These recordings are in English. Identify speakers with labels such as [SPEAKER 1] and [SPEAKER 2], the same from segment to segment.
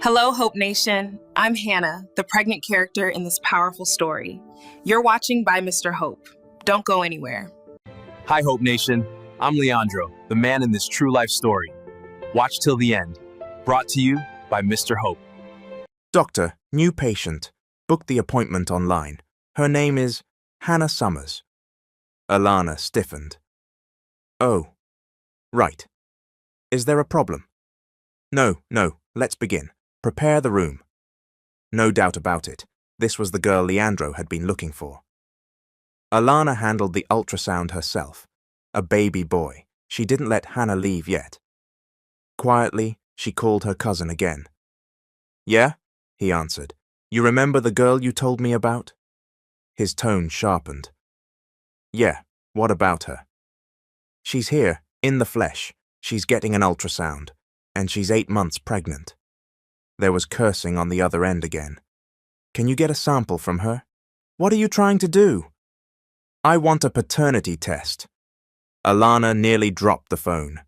[SPEAKER 1] Hello, Hope Nation. I'm Hannah, the pregnant character in this powerful story. You're watching by Mr. Hope. Don't go anywhere.
[SPEAKER 2] Hi, Hope Nation. I'm Leandro, the man in this true life story. Watch till the end. Brought to you by Mr. Hope.
[SPEAKER 3] Doctor, new patient. Booked the appointment online. Her name is Hannah Summers. Alana stiffened. Oh, right. Is there a problem? No, let's begin. Prepare the room. No doubt about it, this was the girl Leandro had been looking for. Alana handled the ultrasound herself. A baby boy. She didn't let Hannah leave yet. Quietly, she called her cousin again. Yeah? He answered. You remember the girl you told me about? His tone sharpened. Yeah, what about her? She's here, in the flesh. She's getting an ultrasound, and she's 8 months pregnant. There was cursing on the other end again. Can you get a sample from her? What are you trying to do? I want a paternity test. Alana nearly dropped the phone.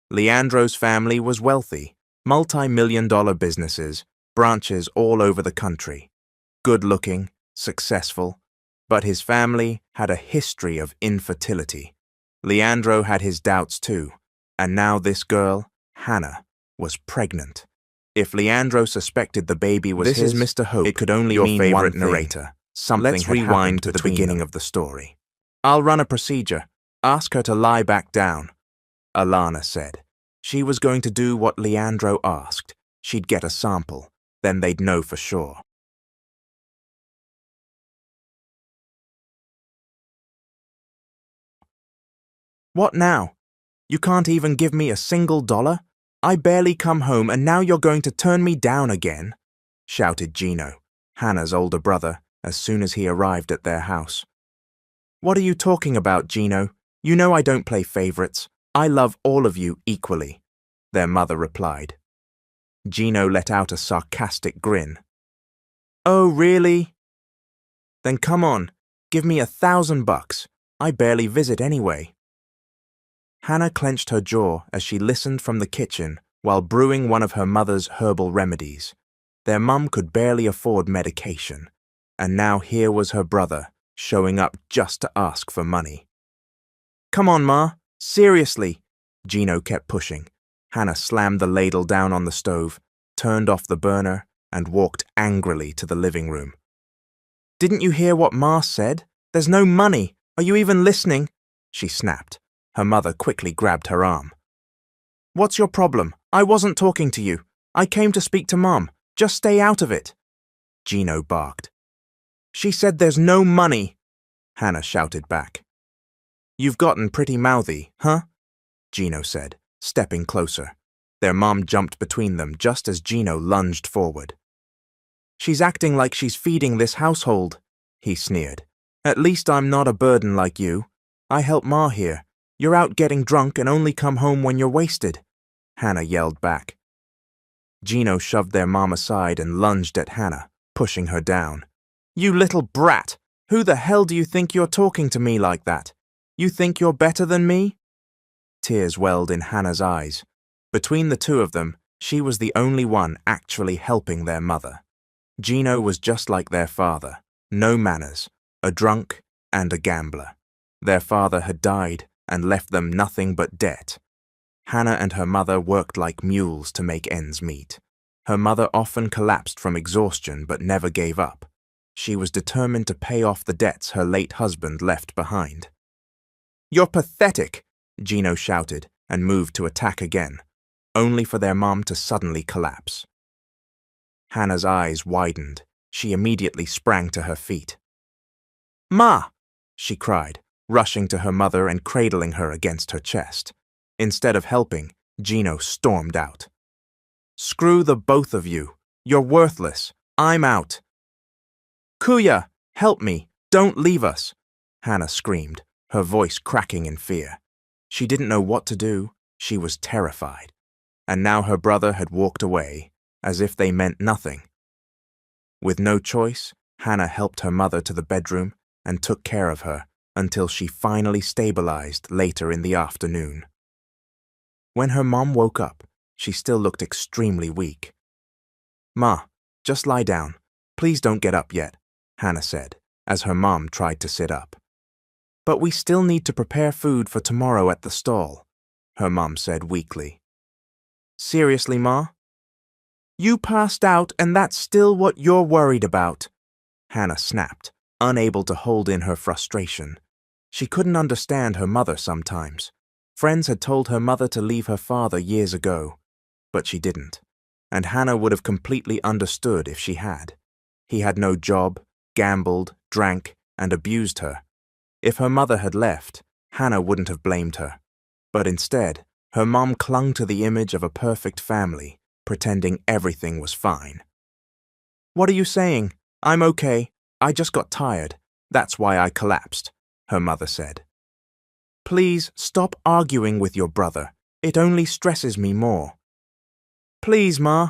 [SPEAKER 3] Leandro's family was wealthy, multi-million-dollar businesses, branches all over the country. Good-looking, successful, but his family had a history of infertility. Leandro had his doubts too, and now this girl, Hannah, was pregnant. If Leandro suspected the baby was his, is Mr. Hope, it could only mean your favorite narrator. Something Let's rewind to the beginning of the story. I'll run a procedure. Ask her to lie back down, Alana said. She was going to do what Leandro asked. She'd get a sample, then they'd know for sure. What now? You can't even give me a single dollar? I barely come home and now you're going to turn me down again, shouted Gino, Hannah's older brother, as soon as he arrived at their house. What are you talking about, Gino? You know I don't play favorites. I love all of you equally, their mother replied. Gino let out a sarcastic grin. Oh, really? Then come on, give me $1,000. I barely visit anyway. Hannah clenched her jaw as she listened from the kitchen while brewing one of her mother's herbal remedies. Their mum could barely afford medication, and now here was her brother showing up just to ask for money. Come on, Ma, seriously, Gino kept pushing. Hannah slammed the ladle down on the stove, turned off the burner, and walked angrily to the living room. Didn't you hear what Ma said? There's no money. Are you even listening? She snapped. Her mother quickly grabbed her arm. What's your problem? I wasn't talking to you. I came to speak to Mom. Just stay out of it. Gino barked. She said there's no money, Hannah shouted back. You've gotten pretty mouthy, huh? Gino said, stepping closer. Their mom jumped between them just as Gino lunged forward. She's acting like she's feeding this household, he sneered. At least I'm not a burden like you. I help Ma here. You're out getting drunk and only come home when you're wasted, Hannah yelled back. Gino shoved their mom aside and lunged at Hannah, pushing her down. You little brat! Who the hell do you think you're talking to me like that? You think you're better than me? Tears welled in Hannah's eyes. Between the two of them, she was the only one actually helping their mother. Gino was just like their father, no manners, a drunk and a gambler. Their father had died and left them nothing but debt. Hannah and her mother worked like mules to make ends meet. Her mother often collapsed from exhaustion but never gave up. She was determined to pay off the debts her late husband left behind. You're pathetic, Gino shouted and moved to attack again, only for their mom to suddenly collapse. Hannah's eyes widened. She immediately sprang to her feet. Ma! She cried, rushing to her mother and cradling her against her chest. Instead of helping, Gino stormed out. Screw the both of you. You're worthless. I'm out. Kuya, help me. Don't leave us, Hannah screamed, her voice cracking in fear. She didn't know what to do. She was terrified. And now her brother had walked away, as if they meant nothing. With no choice, Hannah helped her mother to the bedroom and took care of her until she finally stabilized later in the afternoon. When her mom woke up, she still looked extremely weak. Ma, just lie down. Please don't get up yet, Hannah said, as her mom tried to sit up. But we still need to prepare food for tomorrow at the stall, her mom said weakly. Seriously, Ma? You passed out and that's still what you're worried about, Hannah snapped, unable to hold in her frustration. She couldn't understand her mother sometimes. Friends had told her mother to leave her father years ago, but she didn't, and Hannah would have completely understood if she had. He had no job, gambled, drank, and abused her. If her mother had left, Hannah wouldn't have blamed her. But instead, her mom clung to the image of a perfect family, pretending everything was fine. What are you saying? I'm okay. I just got tired. That's why I collapsed, her mother said. Please stop arguing with your brother. It only stresses me more. Please, Ma,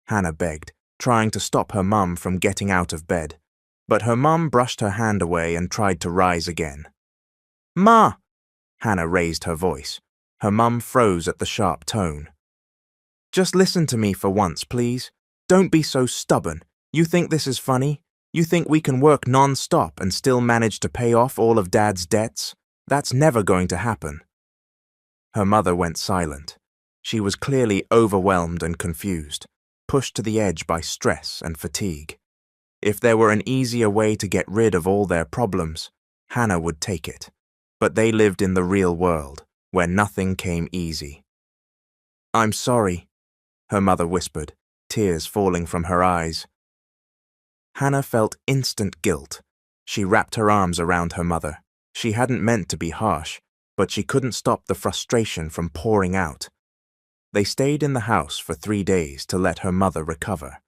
[SPEAKER 3] Hannah begged, trying to stop her mum from getting out of bed. But her mum brushed her hand away and tried to rise again. Ma! Hannah raised her voice. Her mum froze at the sharp tone. Just listen to me for once, please. Don't be so stubborn. You think this is funny? You think we can work non-stop and still manage to pay off all of Dad's debts? That's never going to happen. Her mother went silent. She was clearly overwhelmed and confused, pushed to the edge by stress and fatigue. If there were an easier way to get rid of all their problems, Hannah would take it. But they lived in the real world, where nothing came easy. I'm sorry, her mother whispered, tears falling from her eyes. Hannah felt instant guilt. She wrapped her arms around her mother. She hadn't meant to be harsh, but she couldn't stop the frustration from pouring out. They stayed in the house for 3 days to let her mother recover.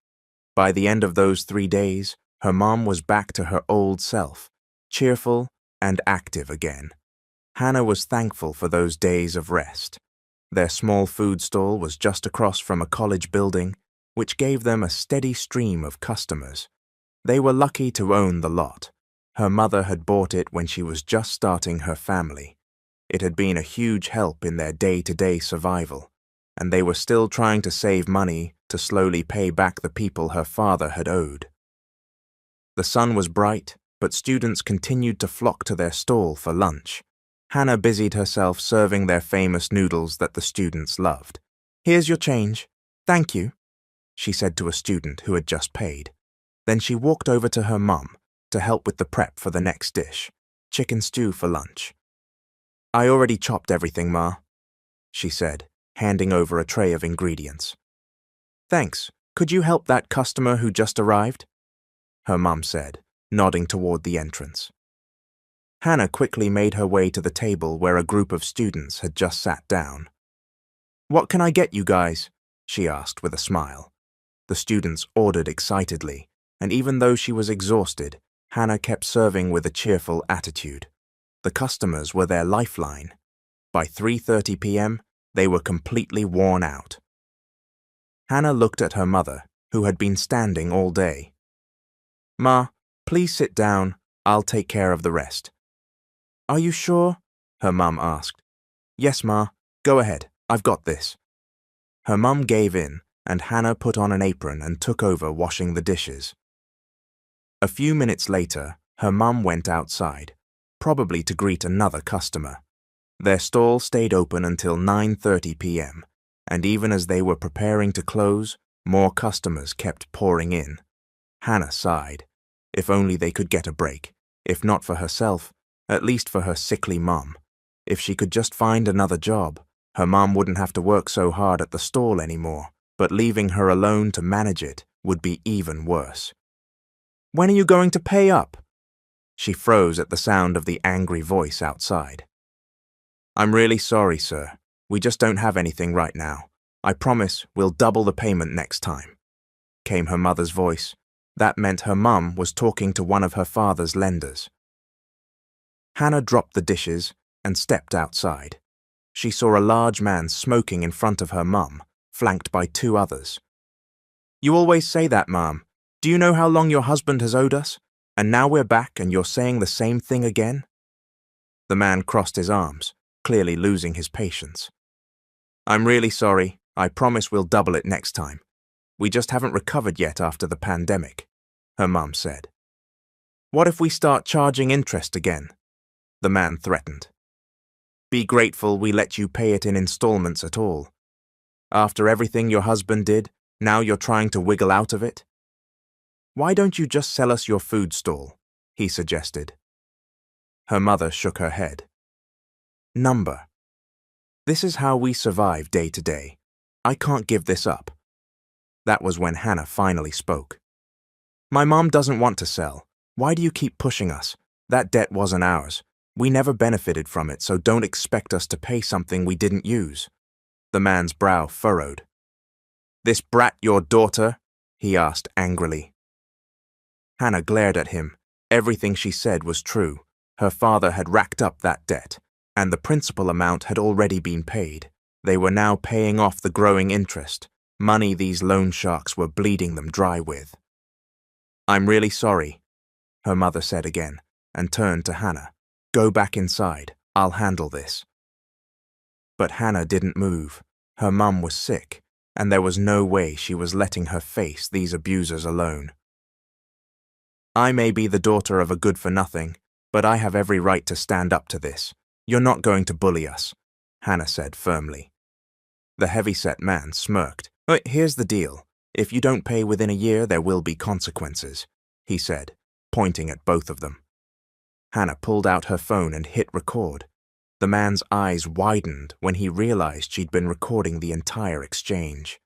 [SPEAKER 3] By the end of those 3 days, her mom was back to her old self, cheerful and active again. Hannah was thankful for those days of rest. Their small food stall was just across from a college building, which gave them a steady stream of customers. They were lucky to own the lot. Her mother had bought it when she was just starting her family. It had been a huge help in their day-to-day survival, and they were still trying to save money to slowly pay back the people her father had owed. The sun was bright, but students continued to flock to their stall for lunch. Hannah busied herself serving their famous noodles that the students loved. Here's your change. Thank you, she said to a student who had just paid. Then she walked over to her mum to help with the prep for the next dish, chicken stew for lunch. I already chopped everything, Ma, she said, handing over a tray of ingredients. Thanks. Could you help that customer who just arrived? Her mum said, nodding toward the entrance. Hannah quickly made her way to the table where a group of students had just sat down. What can I get you guys? She asked with a smile. The students ordered excitedly, and even though she was exhausted, Hannah kept serving with a cheerful attitude. The customers were their lifeline. By 3:30 p.m., they were completely worn out. Hannah looked at her mother, who had been standing all day. Ma, please sit down. I'll take care of the rest. Are you sure? Her mum asked. Yes, Ma. Go ahead. I've got this. Her mum gave in, and Hannah put on an apron and took over washing the dishes. A few minutes later, her mum went outside, probably to greet another customer. Their stall stayed open until 9:30 p.m., and even as they were preparing to close, more customers kept pouring in. Hannah sighed. If only they could get a break, if not for herself, at least for her sickly mum. If she could just find another job, her mum wouldn't have to work so hard at the stall anymore, but leaving her alone to manage it would be even worse. When are you going to pay up? She froze at the sound of the angry voice outside. I'm really sorry, sir. We just don't have anything right now. I promise we'll double the payment next time, came her mother's voice. That meant her mum was talking to one of her father's lenders. Hannah dropped the dishes and stepped outside. She saw a large man smoking in front of her mum, flanked by 2 others. You always say that, Mum. Do you know how long your husband has owed us? And now we're back and you're saying the same thing again? The man crossed his arms, clearly losing his patience. I'm really sorry. I promise we'll double it next time. We just haven't recovered yet after the pandemic, her mum said. What if we start charging interest again? The man threatened. Be grateful we let you pay it in installments at all. After everything your husband did, now you're trying to wiggle out of it? Why don't you just sell us your food stall? He suggested. Her mother shook her head. Number. This is how we survive day to day. I can't give this up. That was when Hannah finally spoke. My mom doesn't want to sell. Why do you keep pushing us? That debt wasn't ours. We never benefited from it, so don't expect us to pay something we didn't use. The man's brow furrowed. This brat your daughter? He asked angrily. Hannah glared at him. Everything she said was true. Her father had racked up that debt, and the principal amount had already been paid. They were now paying off the growing interest, money these loan sharks were bleeding them dry with. I'm really sorry, her mother said again, and turned to Hannah. Go back inside. I'll handle this. But Hannah didn't move. Her mum was sick, and there was no way she was letting her face these abusers alone. I may be the daughter of a good-for-nothing, but I have every right to stand up to this. You're not going to bully us, Hannah said firmly. The heavy-set man smirked. Here's the deal. If you don't pay within a year, there will be consequences, he said, pointing at both of them. Hannah pulled out her phone and hit record. The man's eyes widened when he realized she'd been recording the entire exchange.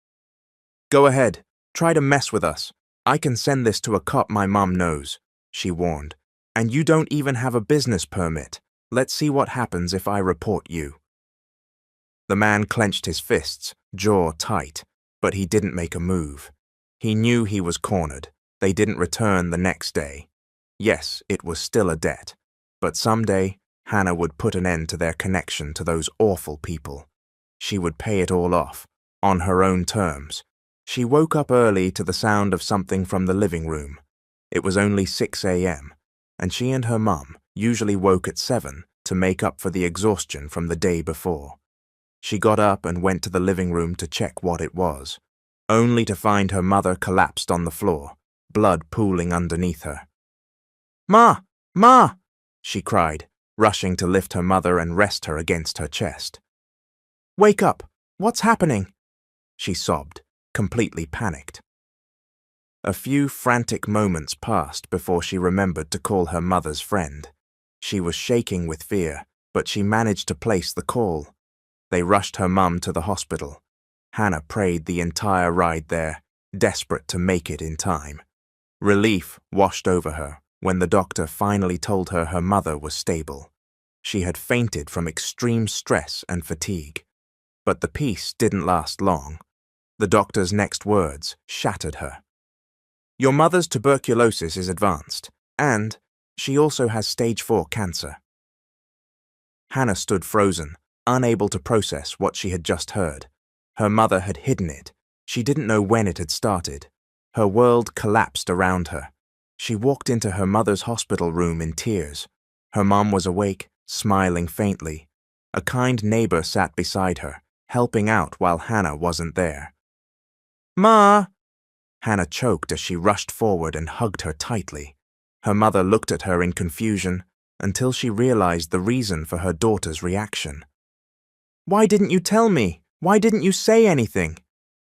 [SPEAKER 3] Go ahead. Try to mess with us. I can send this to a cop my mom knows, she warned. And you don't even have a business permit. Let's see what happens if I report you. The man clenched his fists, jaw tight, but he didn't make a move. He knew he was cornered. They didn't return the next day. Yes, it was still a debt, but someday Hannah would put an end to their connection to those awful people. She would pay it all off, on her own terms. She woke up early to the sound of something from the living room. It was only 6 a.m., and she and her mum usually woke at 7 to make up for the exhaustion from the day before. She got up and went to the living room to check what it was, only to find her mother collapsed on the floor, blood pooling underneath her. Ma! Ma! She cried, rushing to lift her mother and rest her against her chest. Wake up! What's happening? She sobbed, completely panicked. A few frantic moments passed before she remembered to call her mother's friend. She was shaking with fear, but she managed to place the call. They rushed her mum to the hospital. Hannah prayed the entire ride there, desperate to make it in time. Relief washed over her when the doctor finally told her her mother was stable. She had fainted from extreme stress and fatigue. But the peace didn't last long. The doctor's next words shattered her. Your mother's tuberculosis is advanced, and she also has stage 4 cancer. Hannah stood frozen, unable to process what she had just heard. Her mother had hidden it. She didn't know when it had started. Her world collapsed around her. She walked into her mother's hospital room in tears. Her mom was awake, smiling faintly. A kind neighbor sat beside her, helping out while Hannah wasn't there. Ma! Hannah choked as she rushed forward and hugged her tightly. Her mother looked at her in confusion until she realized the reason for her daughter's reaction. Why didn't you tell me? Why didn't you say anything?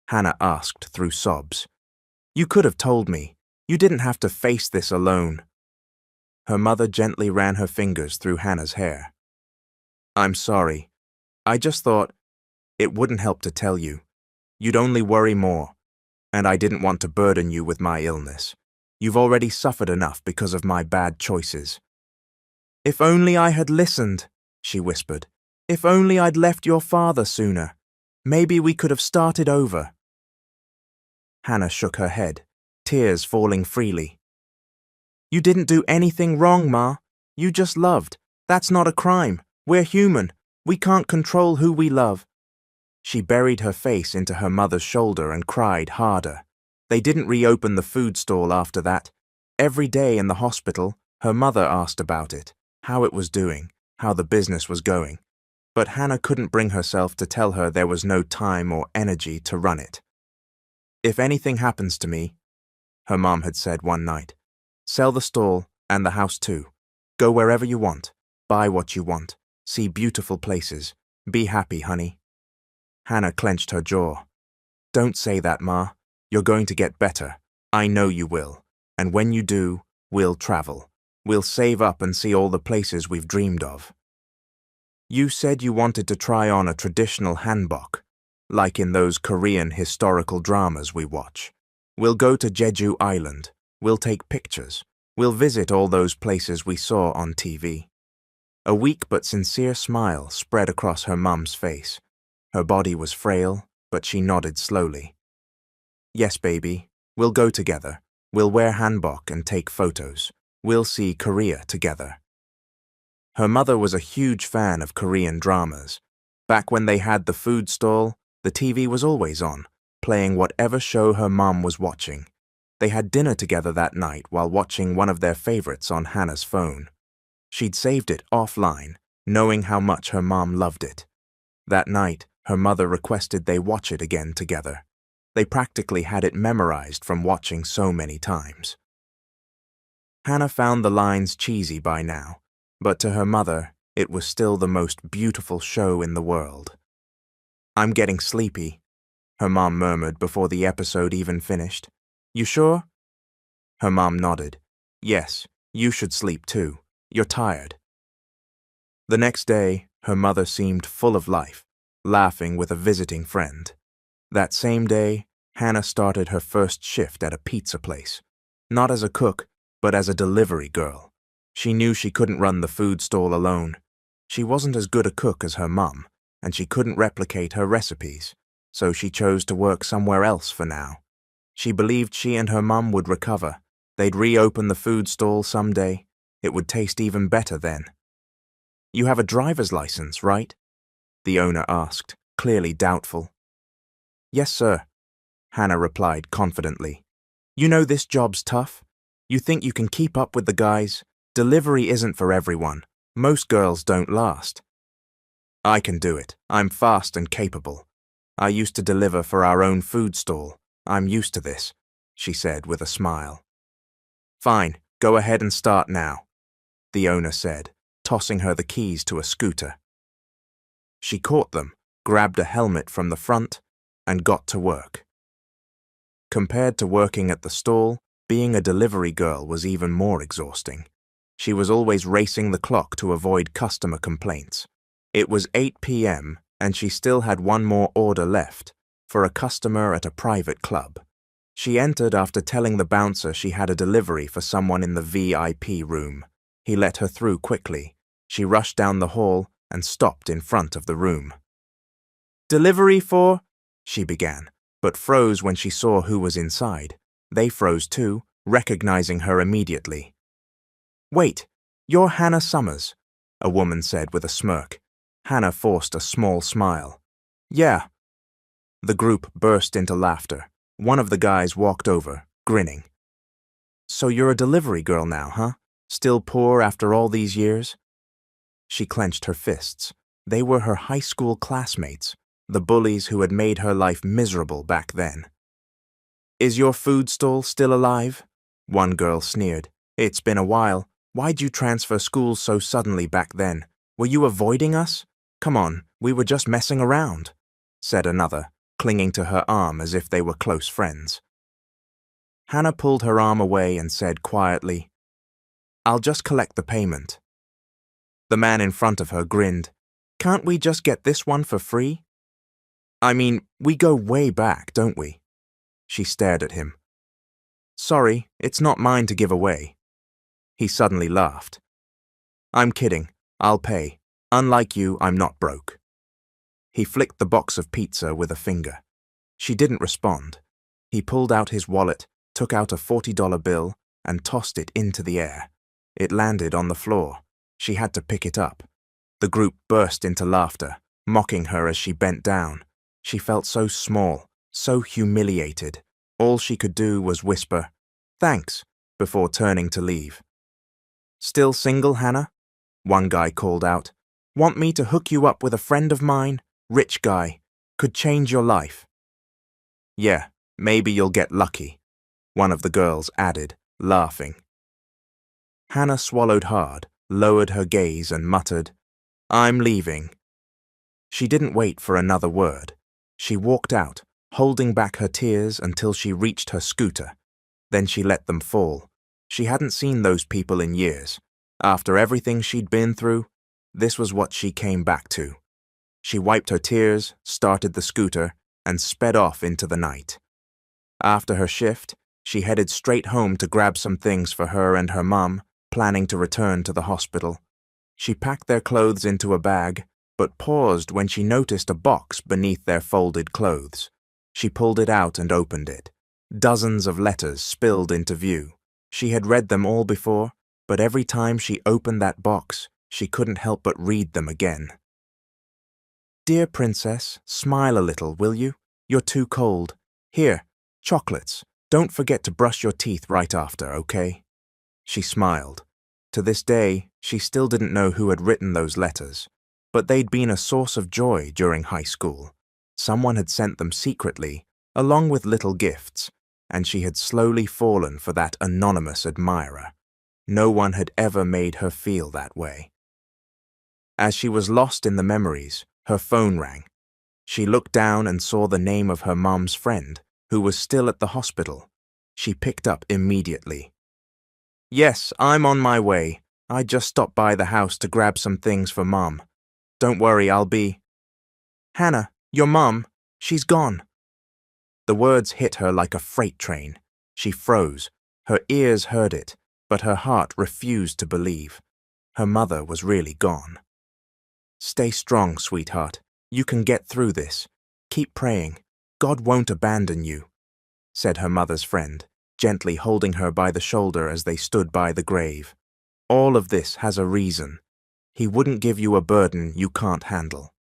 [SPEAKER 3] Hannah asked through sobs. You could have told me. You didn't have to face this alone. Her mother gently ran her fingers through Hannah's hair. I'm sorry. I just thought it wouldn't help to tell you. You'd only worry more, and I didn't want to burden you with my illness. You've already suffered enough because of my bad choices. If only I had listened, she whispered. If only I'd left your father sooner. Maybe we could have started over. Hannah shook her head, tears falling freely. You didn't do anything wrong, Ma. You just loved. That's not a crime. We're human. We can't control who we love. She buried her face into her mother's shoulder and cried harder. They didn't reopen the food stall after that. Every day in the hospital, her mother asked about it, how it was doing, how the business was going. But Hannah couldn't bring herself to tell her there was no time or energy to run it. If anything happens to me, her mom had said one night, sell the stall and the house too. Go wherever you want, buy what you want, see beautiful places, be happy, honey. Hannah clenched her jaw. Don't say that, Ma. You're going to get better. I know you will. And when you do, we'll travel. We'll save up and see all the places we've dreamed of. You said you wanted to try on a traditional hanbok, like in those Korean historical dramas we watch. We'll go to Jeju Island. We'll take pictures. We'll visit all those places we saw on TV. A weak but sincere smile spread across her mum's face. Her body was frail, but she nodded slowly. Yes, baby. We'll go together. We'll wear hanbok and take photos. We'll see Korea together. Her mother was a huge fan of Korean dramas. Back when they had the food stall, the TV was always on, playing whatever show her mom was watching. They had dinner together that night while watching one of their favorites on Hannah's phone. She'd saved it offline, knowing how much her mom loved it. That night, her mother requested they watch it again together. They practically had it memorized from watching so many times. Hannah found the lines cheesy by now, but to her mother, it was still the most beautiful show in the world. I'm getting sleepy, her mom murmured before the episode even finished. You sure? Her mom nodded. Yes, you should sleep too. You're tired. The next day, her mother seemed full of life, laughing with a visiting friend. That same day, Hannah started her first shift at a pizza place. Not as a cook, but as a delivery girl. She knew she couldn't run the food stall alone. She wasn't as good a cook as her mum, and she couldn't replicate her recipes, so she chose to work somewhere else for now. She believed she and her mum would recover. They'd reopen the food stall someday. It would taste even better then. You have a driver's license, right? The owner asked, clearly doubtful. Yes, sir, Hannah replied confidently. You know this job's tough. You think you can keep up with the guys? Delivery isn't for everyone. Most girls don't last. I can do it. I'm fast and capable. I used to deliver for our own food stall. I'm used to this, she said with a smile. Fine, go ahead and start now, the owner said, tossing her the keys to a scooter. She caught them, grabbed a helmet from the front, and got to work. Compared to working at the stall, being a delivery girl was even more exhausting. She was always racing the clock to avoid customer complaints. It was 8 p.m., and she still had one more order left, for a customer at a private club. She entered after telling the bouncer she had a delivery for someone in the VIP room. He let her through quickly. She rushed down the hall and stopped in front of the room. Delivery for? She began, but froze when she saw who was inside. They froze too, recognizing her immediately. Wait, you're Hannah Summers, a woman said with a smirk. Hannah forced a small smile. Yeah. The group burst into laughter. One of the guys walked over, grinning. So you're a delivery girl now, huh? Still poor after all these years? She clenched her fists. They were her high school classmates, the bullies who had made her life miserable back then. Is your food stall still alive? One girl sneered. It's been a while. Why'd you transfer schools so suddenly back then? Were you avoiding us? Come on, we were just messing around, said another, clinging to her arm as if they were close friends. Hannah pulled her arm away and said quietly, I'll just collect the payment. The man in front of her grinned. Can't we just get this one for free? I mean, we go way back, don't we? She stared at him. Sorry, it's not mine to give away. He suddenly laughed. I'm kidding. I'll pay. Unlike you, I'm not broke. He flicked the box of pizza with a finger. She didn't respond. He pulled out his wallet, took out a $40 bill, and tossed it into the air. It landed on the floor. She had to pick it up. The group burst into laughter, mocking her as she bent down. She felt so small, so humiliated. All she could do was whisper, Thanks, before turning to leave. Still single, Hannah? One guy called out. Want me to hook you up with a friend of mine? Rich guy. Could change your life. Yeah, Maybe you'll get lucky, one of the girls added, laughing. Hannah swallowed hard, lowered her gaze and muttered, "I'm leaving." She didn't wait for another word. She walked out, holding back her tears until she reached her scooter. Then she let them fall. She hadn't seen those people in years. After everything she'd been through, this was what she came back to. She wiped her tears, started the scooter, and sped off into the night. After her shift, she headed straight home to grab some things for her and her mum, planning to return to the hospital. She packed their clothes into a bag, but paused when she noticed a box beneath their folded clothes. She pulled it out and opened it. Dozens of letters spilled into view. She had read them all before, but every time she opened that box, she couldn't help but read them again. "Dear Princess, smile a little, will you? You're too cold. Here, chocolates. Don't forget to brush your teeth right after, okay?" She smiled. To this day, she still didn't know who had written those letters, but they'd been a source of joy during high school. Someone had sent them secretly, along with little gifts, and she had slowly fallen for that anonymous admirer. No one had ever made her feel that way. As she was lost in the memories, her phone rang. She looked down and saw the name of her mom's friend, who was still at the hospital. She picked up immediately. "Yes, I'm on my way. I just stopped by the house to grab some things for Mom. Don't worry, I'll be—" "Hannah, your mum, she's gone." The words hit her like a freight train. She froze. Her ears heard it, but her heart refused to believe. Her mother was really gone. "Stay strong, sweetheart. You can get through this. Keep praying. God won't abandon you," said her mother's friend, gently holding her by the shoulder as they stood by the grave. "All of this has a reason. He wouldn't give you a burden you can't handle."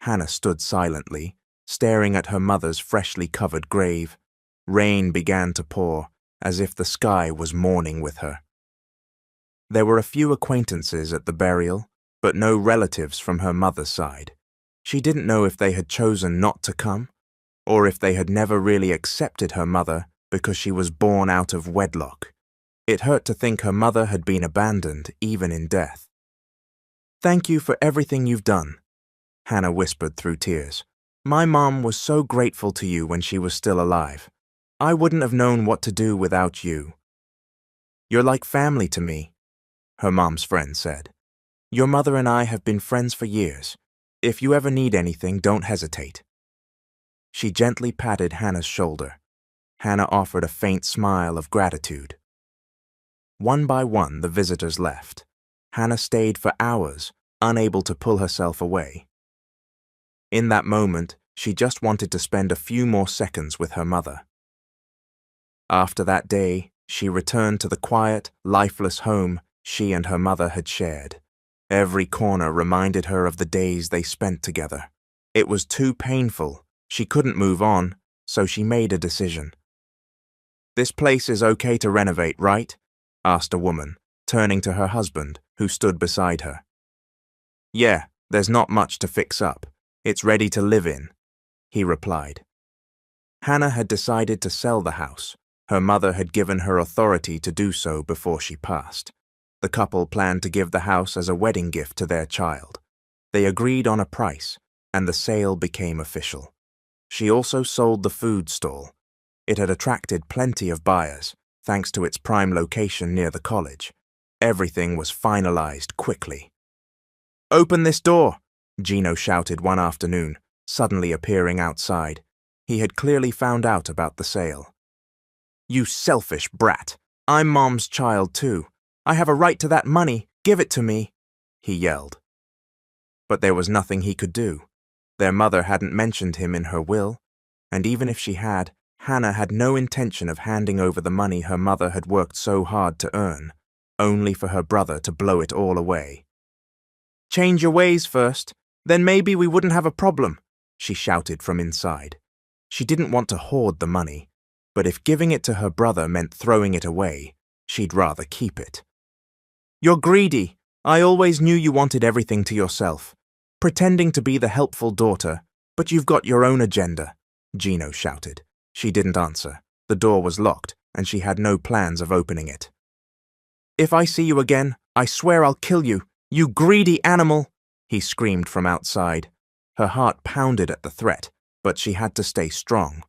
[SPEAKER 3] Hannah stood silently, staring at her mother's freshly covered grave. Rain began to pour, as if the sky was mourning with her. There were a few acquaintances at the burial, but no relatives from her mother's side. She didn't know if they had chosen not to come, or if they had never really accepted her mother because she was born out of wedlock. It hurt to think her mother had been abandoned even in death. "Thank you for everything you've done," Hannah whispered through tears. "My mom was so grateful to you when she was still alive. I wouldn't have known what to do without you." "You're like family to me," her mom's friend said. "Your mother and I have been friends for years. If you ever need anything, don't hesitate." She gently patted Hannah's shoulder. Hannah offered a faint smile of gratitude. One by one, the visitors left. Hannah stayed for hours, unable to pull herself away. In that moment, she just wanted to spend a few more seconds with her mother. After that day, she returned to the quiet, lifeless home she and her mother had shared. Every corner reminded her of the days they spent together. It was too painful. She couldn't move on, so she made a decision. "This place is okay to renovate, right?" asked a woman, turning to her husband, who stood beside her. "Yeah, there's not much to fix up. It's ready to live in," he replied. Hannah had decided to sell the house. Her mother had given her authority to do so before she passed. The couple planned to give the house as a wedding gift to their child. They agreed on a price, and the sale became official. She also sold the food stall. It had attracted plenty of buyers, thanks to its prime location near the college. Everything was finalized quickly. "Open this door!" Gino shouted one afternoon, suddenly appearing outside. He had clearly found out about the sale. "You selfish brat! I'm Mom's child too. I have a right to that money. Give it to me," he yelled. But there was nothing he could do. Their mother hadn't mentioned him in her will, and even if she had, Hannah had no intention of handing over the money her mother had worked so hard to earn, only for her brother to blow it all away. "Change your ways first, then maybe we wouldn't have a problem," she shouted from inside. She didn't want to hoard the money, but if giving it to her brother meant throwing it away, she'd rather keep it. "You're greedy. I always knew you wanted everything to yourself. Pretending to be the helpful daughter, but you've got your own agenda. Gino shouted. She didn't answer. The door was locked, and she had no plans of opening it. "If I see you again, I swear I'll kill you, you greedy animal!" he screamed from outside. Her heart pounded at the threat, but she had to stay strong.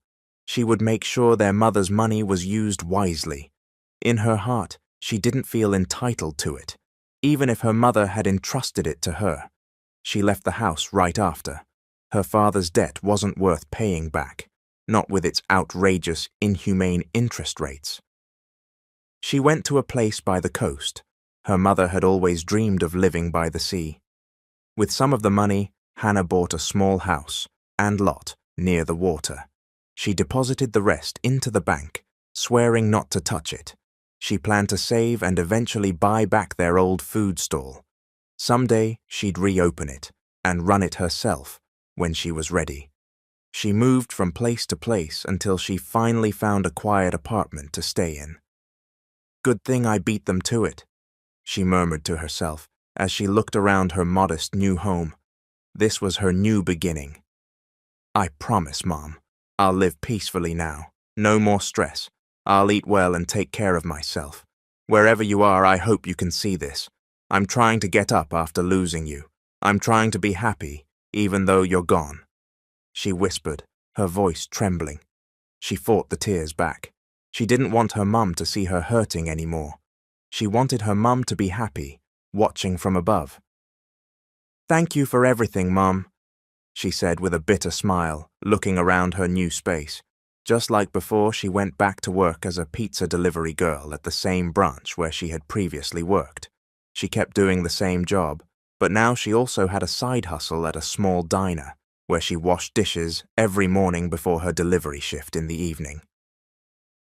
[SPEAKER 3] She would make sure their mother's money was used wisely. In her heart, she didn't feel entitled to it, even if her mother had entrusted it to her. She left the house right after. Her father's debt wasn't worth paying back, not with its outrageous, inhumane interest rates. She went to a place by the coast. Her mother had always dreamed of living by the sea. With some of the money, Hannah bought a small house and lot near the water. She deposited the rest into the bank, swearing not to touch it. She planned to save and eventually buy back their old food stall. Someday she'd reopen it and run it herself when she was ready. She moved from place to place until she finally found a quiet apartment to stay in. "Good thing I beat them to it," she murmured to herself as she looked around her modest new home. This was her new beginning. "I promise, Mom, I'll live peacefully now. No more stress. I'll eat well and take care of myself. Wherever you are, I hope you can see this. I'm trying to get up after losing you. I'm trying to be happy, even though you're gone," she whispered, her voice trembling. She fought the tears back. She didn't want her mum to see her hurting anymore. She wanted her mum to be happy, watching from above. "Thank you for everything, Mum," she said with a bitter smile, looking around her new space. Just like before, she went back to work as a pizza delivery girl at the same branch where she had previously worked. She kept doing the same job, but now she also had a side hustle at a small diner, where she washed dishes every morning before her delivery shift in the evening.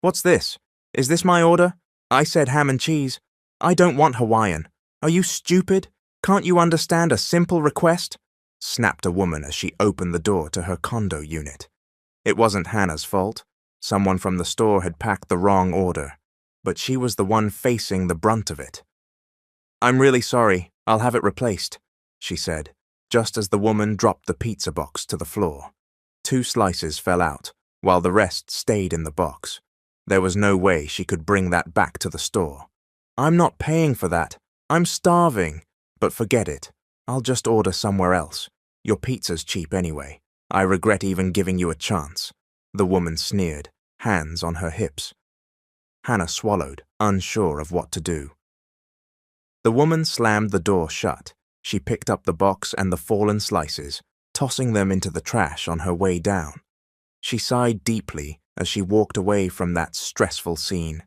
[SPEAKER 3] "What's this? Is this my order? I said ham and cheese. I don't want Hawaiian. Are you stupid? Can't you understand a simple request?" snapped a woman as she opened the door to her condo unit. It wasn't Hannah's fault. Someone from the store had packed the wrong order, but she was the one facing the brunt of it. "I'm really sorry. I'll have it replaced," she said, just as the woman dropped the pizza box to the floor. 2 slices fell out, while the rest stayed in the box. There was no way she could bring that back to the store. "I'm not paying for that. I'm starving. But forget it. I'll just order somewhere else. Your pizza's cheap anyway. I regret even giving you a chance," the woman sneered, hands on her hips. Hannah swallowed, unsure of what to do. The woman slammed the door shut. She picked up the box and the fallen slices, tossing them into the trash on her way down. She sighed deeply as she walked away from that stressful scene.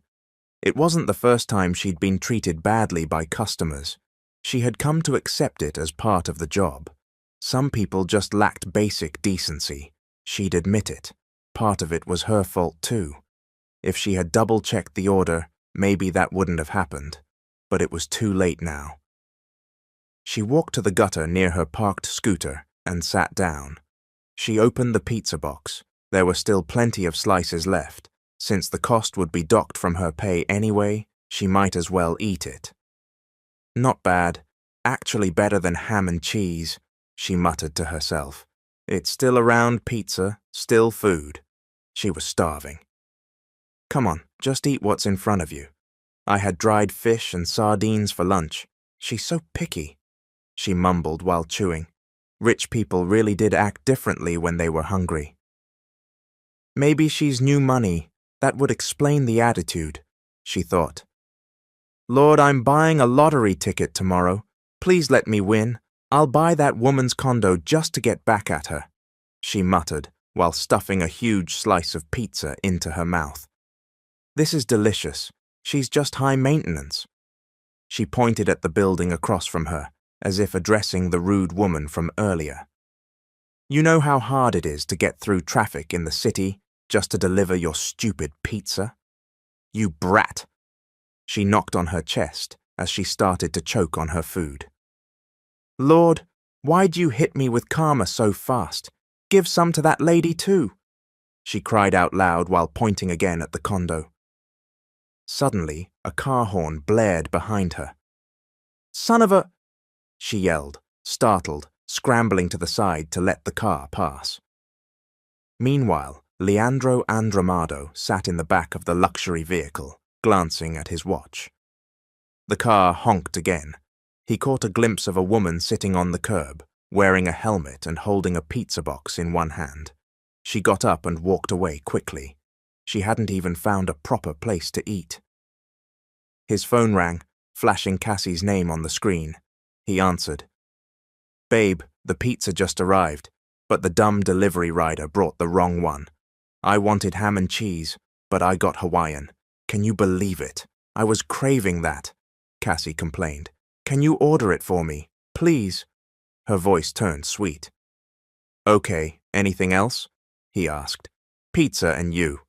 [SPEAKER 3] It wasn't the first time she'd been treated badly by customers. She had come to accept it as part of the job. Some people just lacked basic decency. She'd admit it. Part of it was her fault too. If she had double-checked the order, maybe that wouldn't have happened. But it was too late now. She walked to the gutter near her parked scooter and sat down. She opened the pizza box. There were still plenty of slices left. Since the cost would be docked from her pay anyway, she might as well eat it. "Not bad. Actually better than ham and cheese," she muttered to herself. "It's still a round pizza, still food." She was starving. "Come on, just eat what's in front of you. I had dried fish and sardines for lunch. She's so picky," she mumbled while chewing. Rich people really did act differently when they were hungry. Maybe she's new money. That would explain the attitude, she thought. "Lord, I'm buying a lottery ticket tomorrow. Please let me win. I'll buy that woman's condo just to get back at her," she muttered while stuffing a huge slice of pizza into her mouth. "This is delicious. She's just high maintenance." She pointed at the building across from her, as if addressing the rude woman from earlier. "You know how hard it is to get through traffic in the city just to deliver your stupid pizza? You brat!" She knocked on her chest as she started to choke on her food. "Lord, why'd you hit me with karma so fast? Give some to that lady too," she cried out loud while pointing again at the condo. Suddenly, a car horn blared behind her. "Son of a—" she yelled, startled, scrambling to the side to let the car pass. Meanwhile, Leandro Andromado sat in the back of the luxury vehicle, glancing at his watch. The car honked again. He caught a glimpse of a woman sitting on the curb, wearing a helmet and holding a pizza box in one hand. She got up and walked away quickly. She hadn't even found a proper place to eat. His phone rang, flashing Cassie's name on the screen. He answered. "Babe, the pizza just arrived, but the dumb delivery rider brought the wrong one. I wanted ham and cheese, but I got Hawaiian. Can you believe it? I was craving that," Cassie complained. "Can you order it for me, please?" Her voice turned sweet. "Okay, anything else?" he asked. "Pizza and you."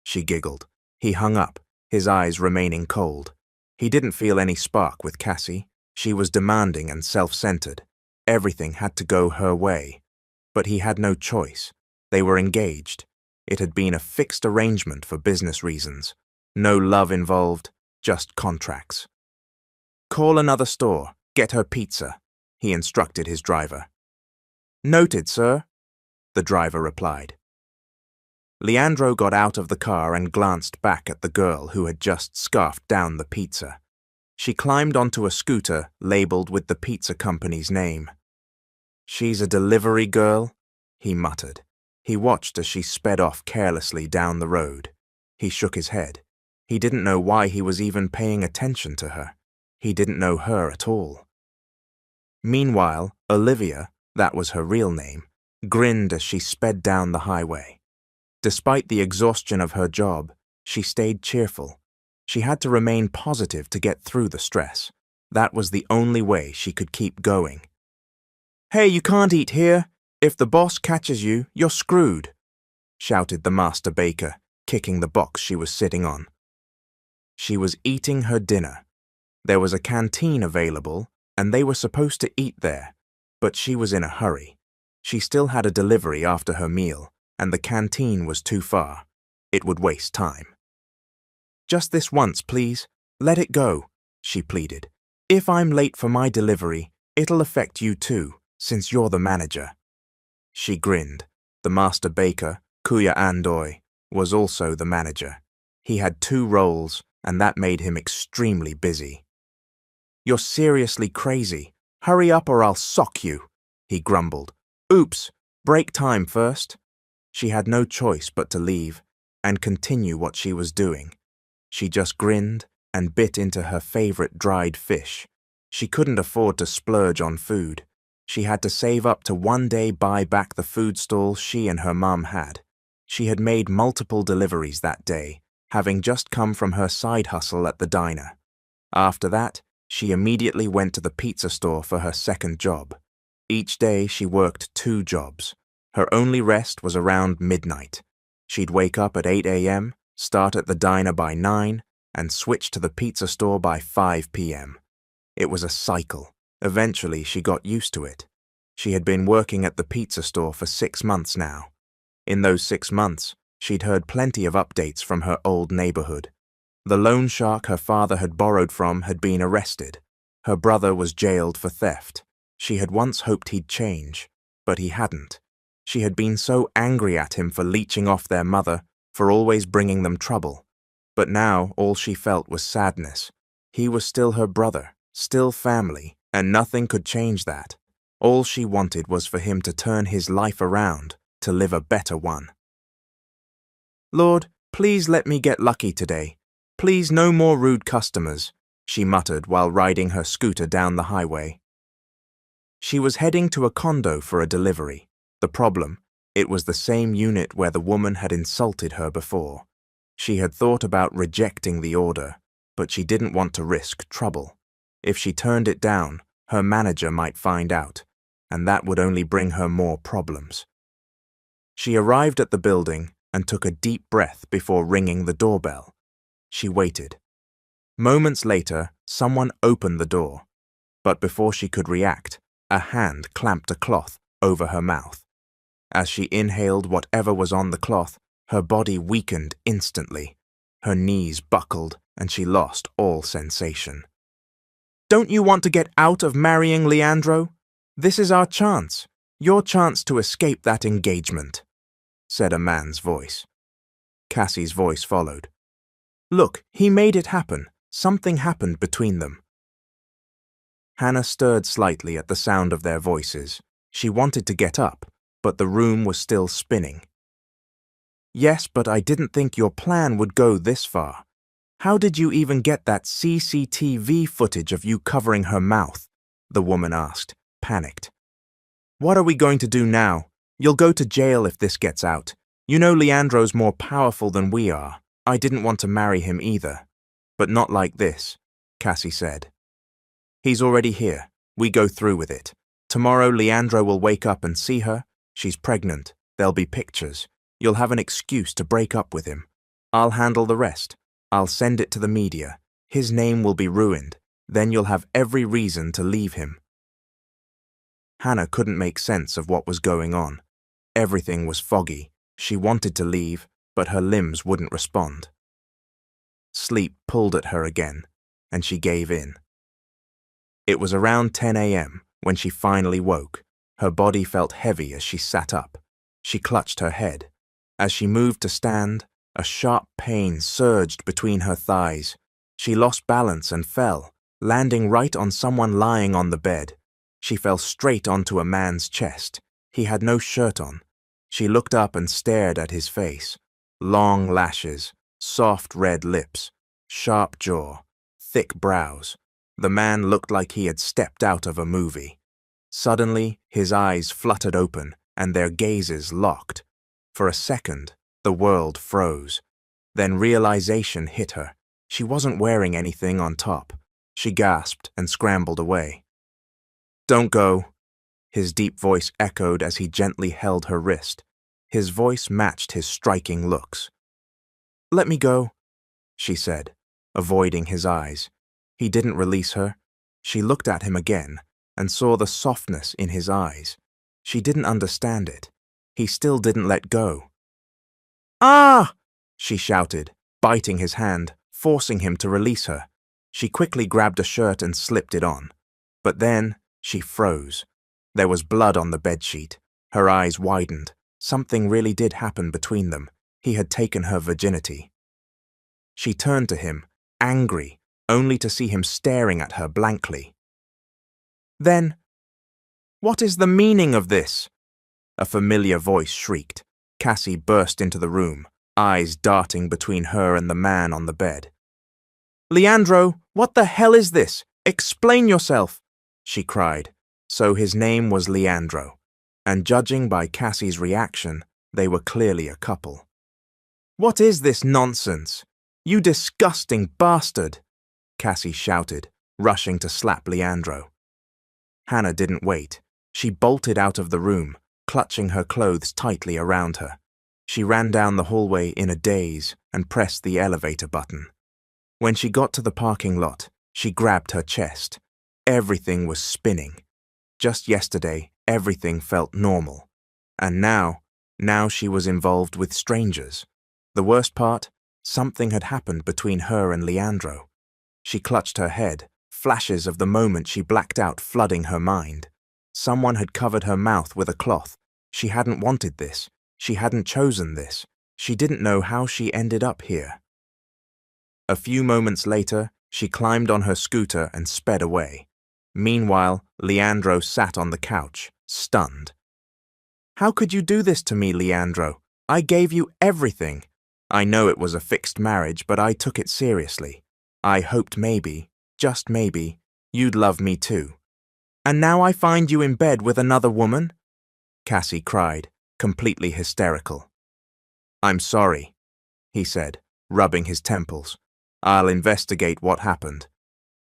[SPEAKER 3] She giggled. He hung up, his eyes remaining cold. He didn't feel any spark with Cassie. She was demanding and self-centered. Everything had to go her way. But he had no choice. They were engaged. It had been a fixed arrangement for business reasons. No love involved, just contracts. "Call another store, get her pizza," he instructed his driver. "Noted, sir," the driver replied. Leandro got out of the car and glanced back at the girl who had just scarfed down the pizza. She climbed onto a scooter labeled with the pizza company's name. "She's a delivery girl," he muttered. He watched as she sped off carelessly down the road. He shook his head. He didn't know why he was even paying attention to her. He didn't know her at all. Meanwhile, Olivia, that was her real name, grinned as she sped down the highway. Despite the exhaustion of her job, she stayed cheerful. She had to remain positive to get through the stress. That was the only way she could keep going. "Hey, you can't eat here. If the boss catches you, you're screwed," shouted the master baker, kicking the box she was sitting on. She was eating her dinner. There was a canteen available, and they were supposed to eat there, but she was in a hurry. She still had a delivery after her meal, and the canteen was too far. It would waste time. "Just this once, please. Let it go," she pleaded. "If I'm late for my delivery, it'll affect you too, since you're the manager." She grinned. The master baker, Kuya Andoi, was also the manager. He had 2 roles, and that made him extremely busy. "You're seriously crazy. Hurry up or I'll sock you," he grumbled. "Oops, break time first." She had no choice but to leave and continue what she was doing. She just grinned and bit into her favorite dried fish. She couldn't afford to splurge on food. She had to save up to one day buy back the food stall she and her mum had. She had made multiple deliveries that day, having just come from her side hustle at the diner. After that, she immediately went to the pizza store for her second job. Each day she worked 2 jobs. Her only rest was around midnight. She'd wake up at 8 a.m., start at the diner by 9, and switch to the pizza store by 5 p.m. It was a cycle. Eventually, she got used to it. She had been working at the pizza store for 6 months now. In those 6 months, she'd heard plenty of updates from her old neighborhood. The loan shark her father had borrowed from had been arrested. Her brother was jailed for theft. She had once hoped he'd change, but he hadn't. She had been so angry at him for leeching off their mother, for always bringing them trouble. But now all she felt was sadness. He was still her brother, still family, and nothing could change that. All she wanted was for him to turn his life around, to live a better one. "Lord, please let me get lucky today. Please no more rude customers," she muttered while riding her scooter down the highway. She was heading to a condo for a delivery. The problem, it was the same unit where the woman had insulted her before. She had thought about rejecting the order, but she didn't want to risk trouble. If she turned it down, her manager might find out, and that would only bring her more problems. She arrived at the building and took a deep breath before ringing the doorbell. She waited. Moments later, someone opened the door, but before she could react, a hand clamped a cloth over her mouth. As she inhaled whatever was on the cloth, her body weakened instantly. Her knees buckled, and she lost all sensation. "Don't you want to get out of marrying Leandro? This is our chance. Your chance to escape that engagement." said a man's voice. Cassie's voice followed. Look, he made it happen. Something happened between them. Hannah stirred slightly at the sound of their voices. She wanted to get up, but the room was still spinning. Yes, but I didn't think your plan would go this far. How did you even get that CCTV footage of you covering her mouth? The woman asked, panicked. What are we going to do now? You'll go to jail if this gets out. You know Leandro's more powerful than we are. I didn't want to marry him either. But not like this, Cassie said. He's already here. We go through with it. Tomorrow Leandro will wake up and see her. She's pregnant. There'll be pictures. You'll have an excuse to break up with him. I'll handle the rest. I'll send it to the media. His name will be ruined. Then you'll have every reason to leave him. Hannah couldn't make sense of what was going on. Everything was foggy. She wanted to leave, but her limbs wouldn't respond. Sleep pulled at her again, and she gave in. It was around 10 a.m. when she finally woke. Her body felt heavy as she sat up. She clutched her head. As she moved to stand, a sharp pain surged between her thighs. She lost balance and fell, landing right on someone lying on the bed. She fell straight onto a man's chest. He had no shirt on. She looked up and stared at his face. Long lashes, soft red lips, sharp jaw, thick brows. The man looked like he had stepped out of a movie. Suddenly, his eyes fluttered open, and their gazes locked. For a second, the world froze. Then realization hit her. She wasn't wearing anything on top. She gasped and scrambled away. Don't go, his deep voice echoed as he gently held her wrist. His voice matched his striking looks. Let me go, she said, avoiding his eyes. He didn't release her. She looked at him again and saw the softness in his eyes. She didn't understand it. He still didn't let go. Ah! She shouted, biting his hand, forcing him to release her. She quickly grabbed a shirt and slipped it on. But then she froze. There was blood on the bedsheet. Her eyes widened. Something really did happen between them. He had taken her virginity. She turned to him, angry, only to see him staring at her blankly. Then, what is the meaning of this? A familiar voice shrieked. Cassie burst into the room, eyes darting between her and the man on the bed. Leandro, what the hell is this? Explain yourself, she cried. So his name was Leandro, and judging by Cassie's reaction, they were clearly a couple. What is this nonsense? You disgusting bastard, Cassie shouted, rushing to slap Leandro. Hannah didn't wait. She bolted out of the room, clutching her clothes tightly around her. She ran down the hallway in a daze and pressed the elevator button. When she got to the parking lot, she grabbed her chest. Everything was spinning. Just yesterday, everything felt normal. And now she was involved with strangers. The worst part, something had happened between her and Leandro. She clutched her head, flashes of the moment she blacked out flooding her mind. Someone had covered her mouth with a cloth. She hadn't wanted this. She hadn't chosen this. She didn't know how she ended up here. A few moments later, she climbed on her scooter and sped away. Meanwhile, Leandro sat on the couch, stunned. How could you do this to me, Leandro? I gave you everything. I know it was a fixed marriage, but I took it seriously. I hoped maybe, just maybe, you'd love me too. And now I find you in bed with another woman? Cassie cried, completely hysterical. I'm sorry, he said, rubbing his temples. I'll investigate what happened.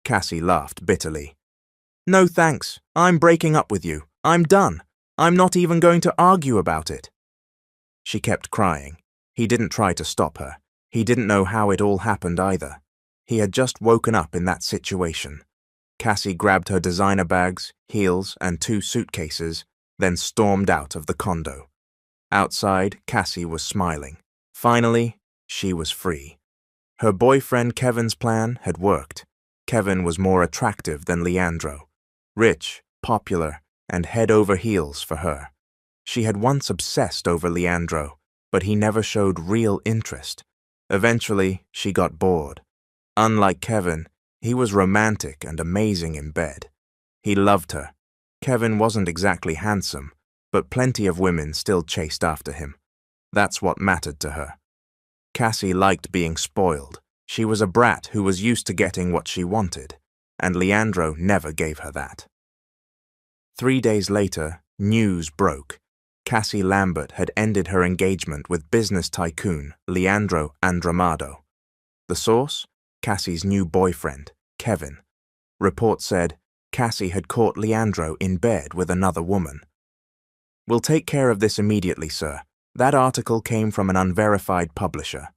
[SPEAKER 3] Cassie laughed bitterly. No thanks, I'm breaking up with you. I'm done. I'm not even going to argue about it. She kept crying. He didn't try to stop her. He didn't know how it all happened either. He had just woken up in that situation. Cassie grabbed her designer bags, heels, and 2 suitcases, then stormed out of the condo. Outside, Cassie was smiling. Finally, she was free. Her boyfriend Kevin's plan had worked. Kevin was more attractive than Leandro. Rich, popular, and head over heels for her. She had once obsessed over Leandro, but he never showed real interest. Eventually, she got bored. Unlike Kevin, he was romantic and amazing in bed. He loved her. Kevin wasn't exactly handsome, but plenty of women still chased after him. That's what mattered to her. Cassie liked being spoiled. She was a brat who was used to getting what she wanted, and Leandro never gave her that. 3 days later, news broke. Cassie Lambert had ended her engagement with business tycoon Leandro Andramado. The source? Cassie's new boyfriend, Kevin. Reports said Cassie had caught Leandro in bed with another woman. "We'll take care of this immediately, sir. That article came from an unverified publisher,"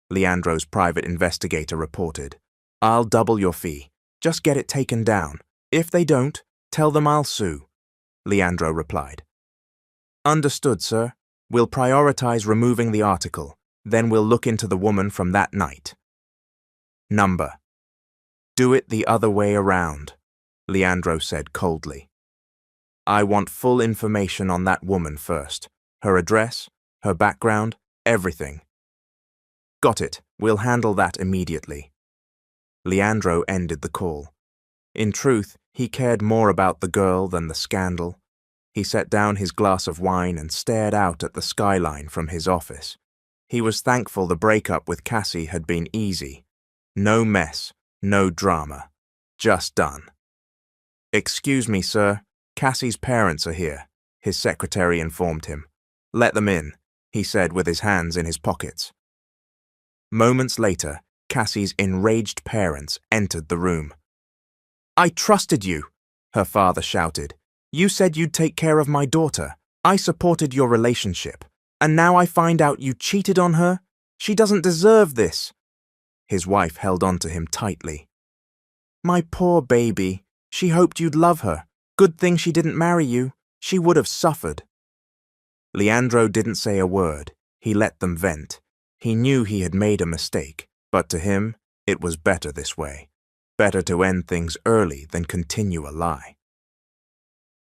[SPEAKER 3] Leandro's private investigator reported. "I'll double your fee. Just get it taken down. If they don't, tell them I'll sue," Leandro replied. "Understood, sir. We'll prioritize removing the article. Then we'll look into the woman from that night." Number. "Do it the other way around," Leandro said coldly. "I want full information on that woman first. Her address, her background, everything." "Got it. We'll handle that immediately." Leandro ended the call. In truth, he cared more about the girl than the scandal. He set down his glass of wine and stared out at the skyline from his office. He was thankful the breakup with Cassie had been easy. No mess, no drama. Just done. "Excuse me, sir. Cassie's parents are here," his secretary informed him. "Let them in," he said with his hands in his pockets. Moments later, Cassie's enraged parents entered the room. "I trusted you," her father shouted. "You said you'd take care of my daughter. I supported your relationship. And now I find out you cheated on her? She doesn't deserve this." His wife held on to him tightly. "My poor baby. She hoped you'd love her. Good thing she didn't marry you. She would have suffered." Leandro didn't say a word. He let them vent. He knew he had made a mistake, but to him, it was better this way. Better to end things early than continue a lie.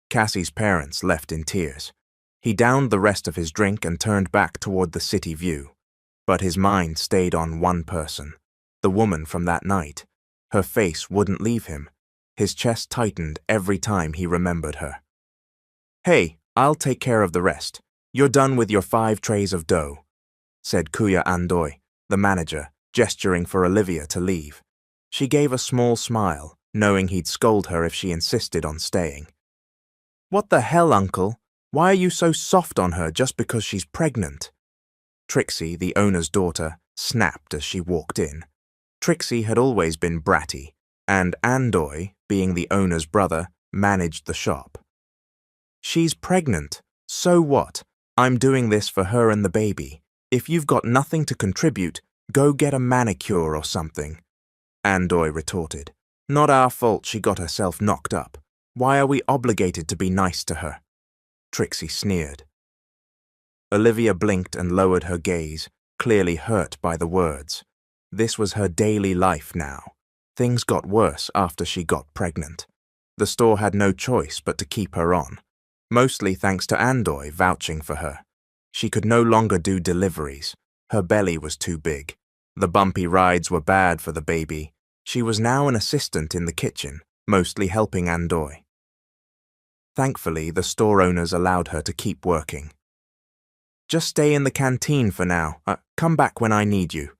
[SPEAKER 3] Cassie's parents left in tears. He downed the rest of his drink and turned back toward the city view. But his mind stayed on one person, the woman from that night. Her face wouldn't leave him. His chest tightened every time he remembered her. "Hey, I'll take care of the rest. You're done with your 5 trays of dough," said Kuya Andoy, the manager, gesturing for Olivia to leave. She gave a small smile, knowing he'd scold her if she insisted on staying. "What the hell, Uncle? Why are you so soft on her just because she's pregnant?" Trixie, the owner's daughter, snapped as she walked in. Trixie had always been bratty, and Andoy, being the owner's brother, managed the shop. "She's pregnant. So what? I'm doing this for her and the baby. If you've got nothing to contribute, go get a manicure or something," Andoy retorted. "Not our fault she got herself knocked up. Why are we obligated to be nice to her?" Trixie sneered. Olivia blinked and lowered her gaze, clearly hurt by the words. This was her daily life now. Things got worse after she got pregnant. The store had no choice but to keep her on, mostly thanks to Andoy vouching for her. She could no longer do deliveries. Her belly was too big. The bumpy rides were bad for the baby. She was now an assistant in the kitchen, mostly helping Andoy. Thankfully, the store owners allowed her to keep working. "Just stay in the canteen for now. Come back when I need you,"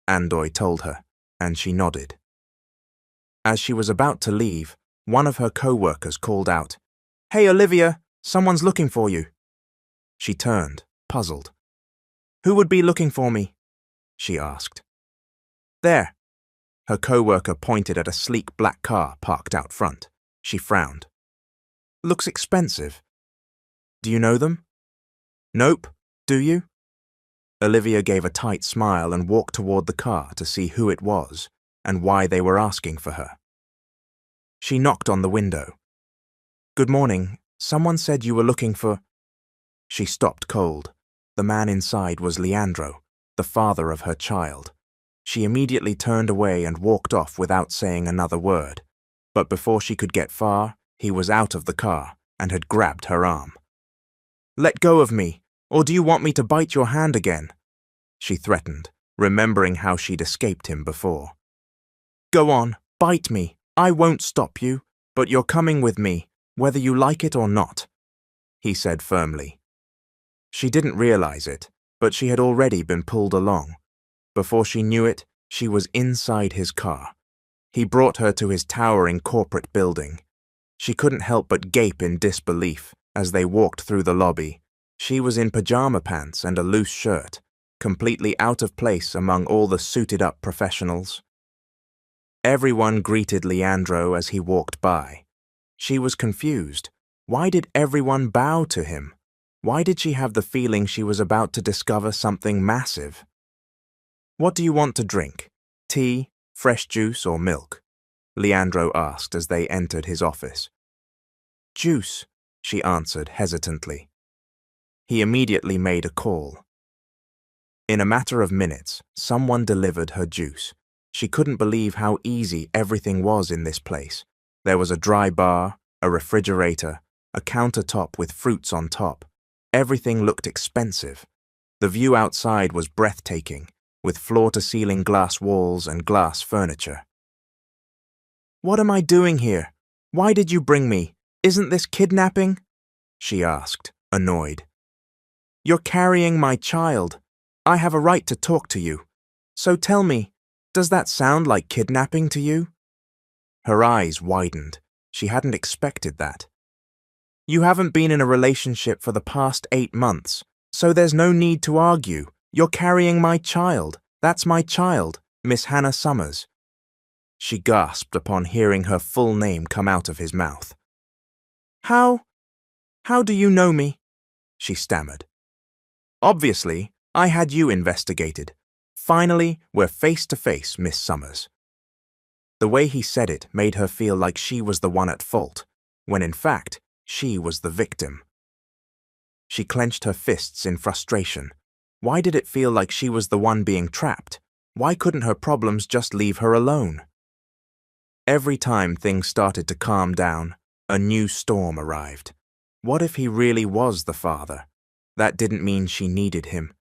[SPEAKER 3] Andoy told her, and she nodded. As she was about to leave, one of her co-workers called out, "Hey, Olivia, someone's looking for you." She turned, puzzled. "Who would be looking for me?" she asked. "There." Her co-worker pointed at a sleek black car parked out front. She frowned. "Looks expensive. Do you know them?" "Nope. Do you?" Olivia gave a tight smile and walked toward the car to see who it was and why they were asking for her. She knocked on the window. "Good morning. Someone said you were looking for—" She stopped cold. The man inside was Leandro, the father of her child. She immediately turned away and walked off without saying another word. But before she could get far, he was out of the car and had grabbed her arm. Let go of me, or do you want me to bite your hand again? She threatened, remembering how she'd escaped him before. Go on, bite me. I won't stop you, but you're coming with me, whether you like it or not, he said firmly. She didn't realize it, but she had already been pulled along. Before she knew it, she was inside his car. He brought her to his towering corporate building. She couldn't help but gape in disbelief as they walked through the lobby. She was in pajama pants and a loose shirt, completely out of place among all the suited-up professionals. Everyone greeted Leandro as he walked by. She was confused. Why did everyone bow to him? Why did she have the feeling she was about to discover something massive? What do you want to drink? Tea, fresh juice, or milk? Leandro asked as they entered his office. Juice, she answered hesitantly. He immediately made a call. In a matter of minutes, someone delivered her juice. She couldn't believe how easy everything was in this place. There was a dry bar, a refrigerator, a countertop with fruits on top. Everything looked expensive. The view outside was breathtaking, with floor-to-ceiling glass walls and glass furniture. What am I doing here? Why did you bring me? Isn't this kidnapping? She asked, annoyed. You're carrying my child. I have a right to talk to you. So tell me, does that sound like kidnapping to you? Her eyes widened. She hadn't expected that. You haven't been in a relationship for the past 8 months, so there's no need to argue. You're carrying my child. That's my child, Miss Hannah Summers. She gasped upon hearing her full name come out of his mouth. How do you know me? She stammered. Obviously, I had you investigated. Finally, we're face to face, Miss Summers. The way he said it made her feel like she was the one at fault, when in fact, she was the victim. She clenched her fists in frustration. Why did it feel like she was the one being trapped? Why couldn't her problems just leave her alone? Every time things started to calm down, a new storm arrived. What if he really was the father? That didn't mean she needed him.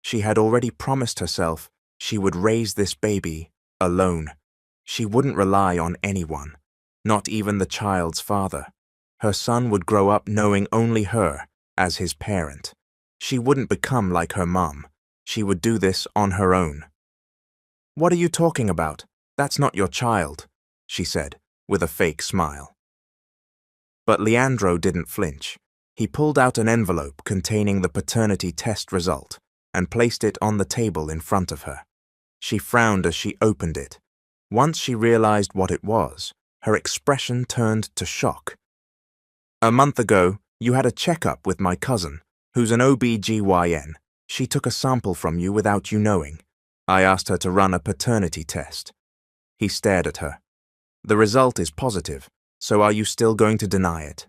[SPEAKER 3] She had already promised herself she would raise this baby alone. She wouldn't rely on anyone, not even the child's father. Her son would grow up knowing only her as his parent. She wouldn't become like her mom. She would do this on her own. What are you talking about? That's not your child, she said, with a fake smile. But Leandro didn't flinch. He pulled out an envelope containing the paternity test result and placed it on the table in front of her. She frowned as she opened it. Once she realized what it was, her expression turned to shock. A month ago, you had a checkup with my cousin, who's an OB/GYN. She took a sample from you without you knowing. I asked her to run a paternity test. He stared at her. The result is positive, so are you still going to deny it?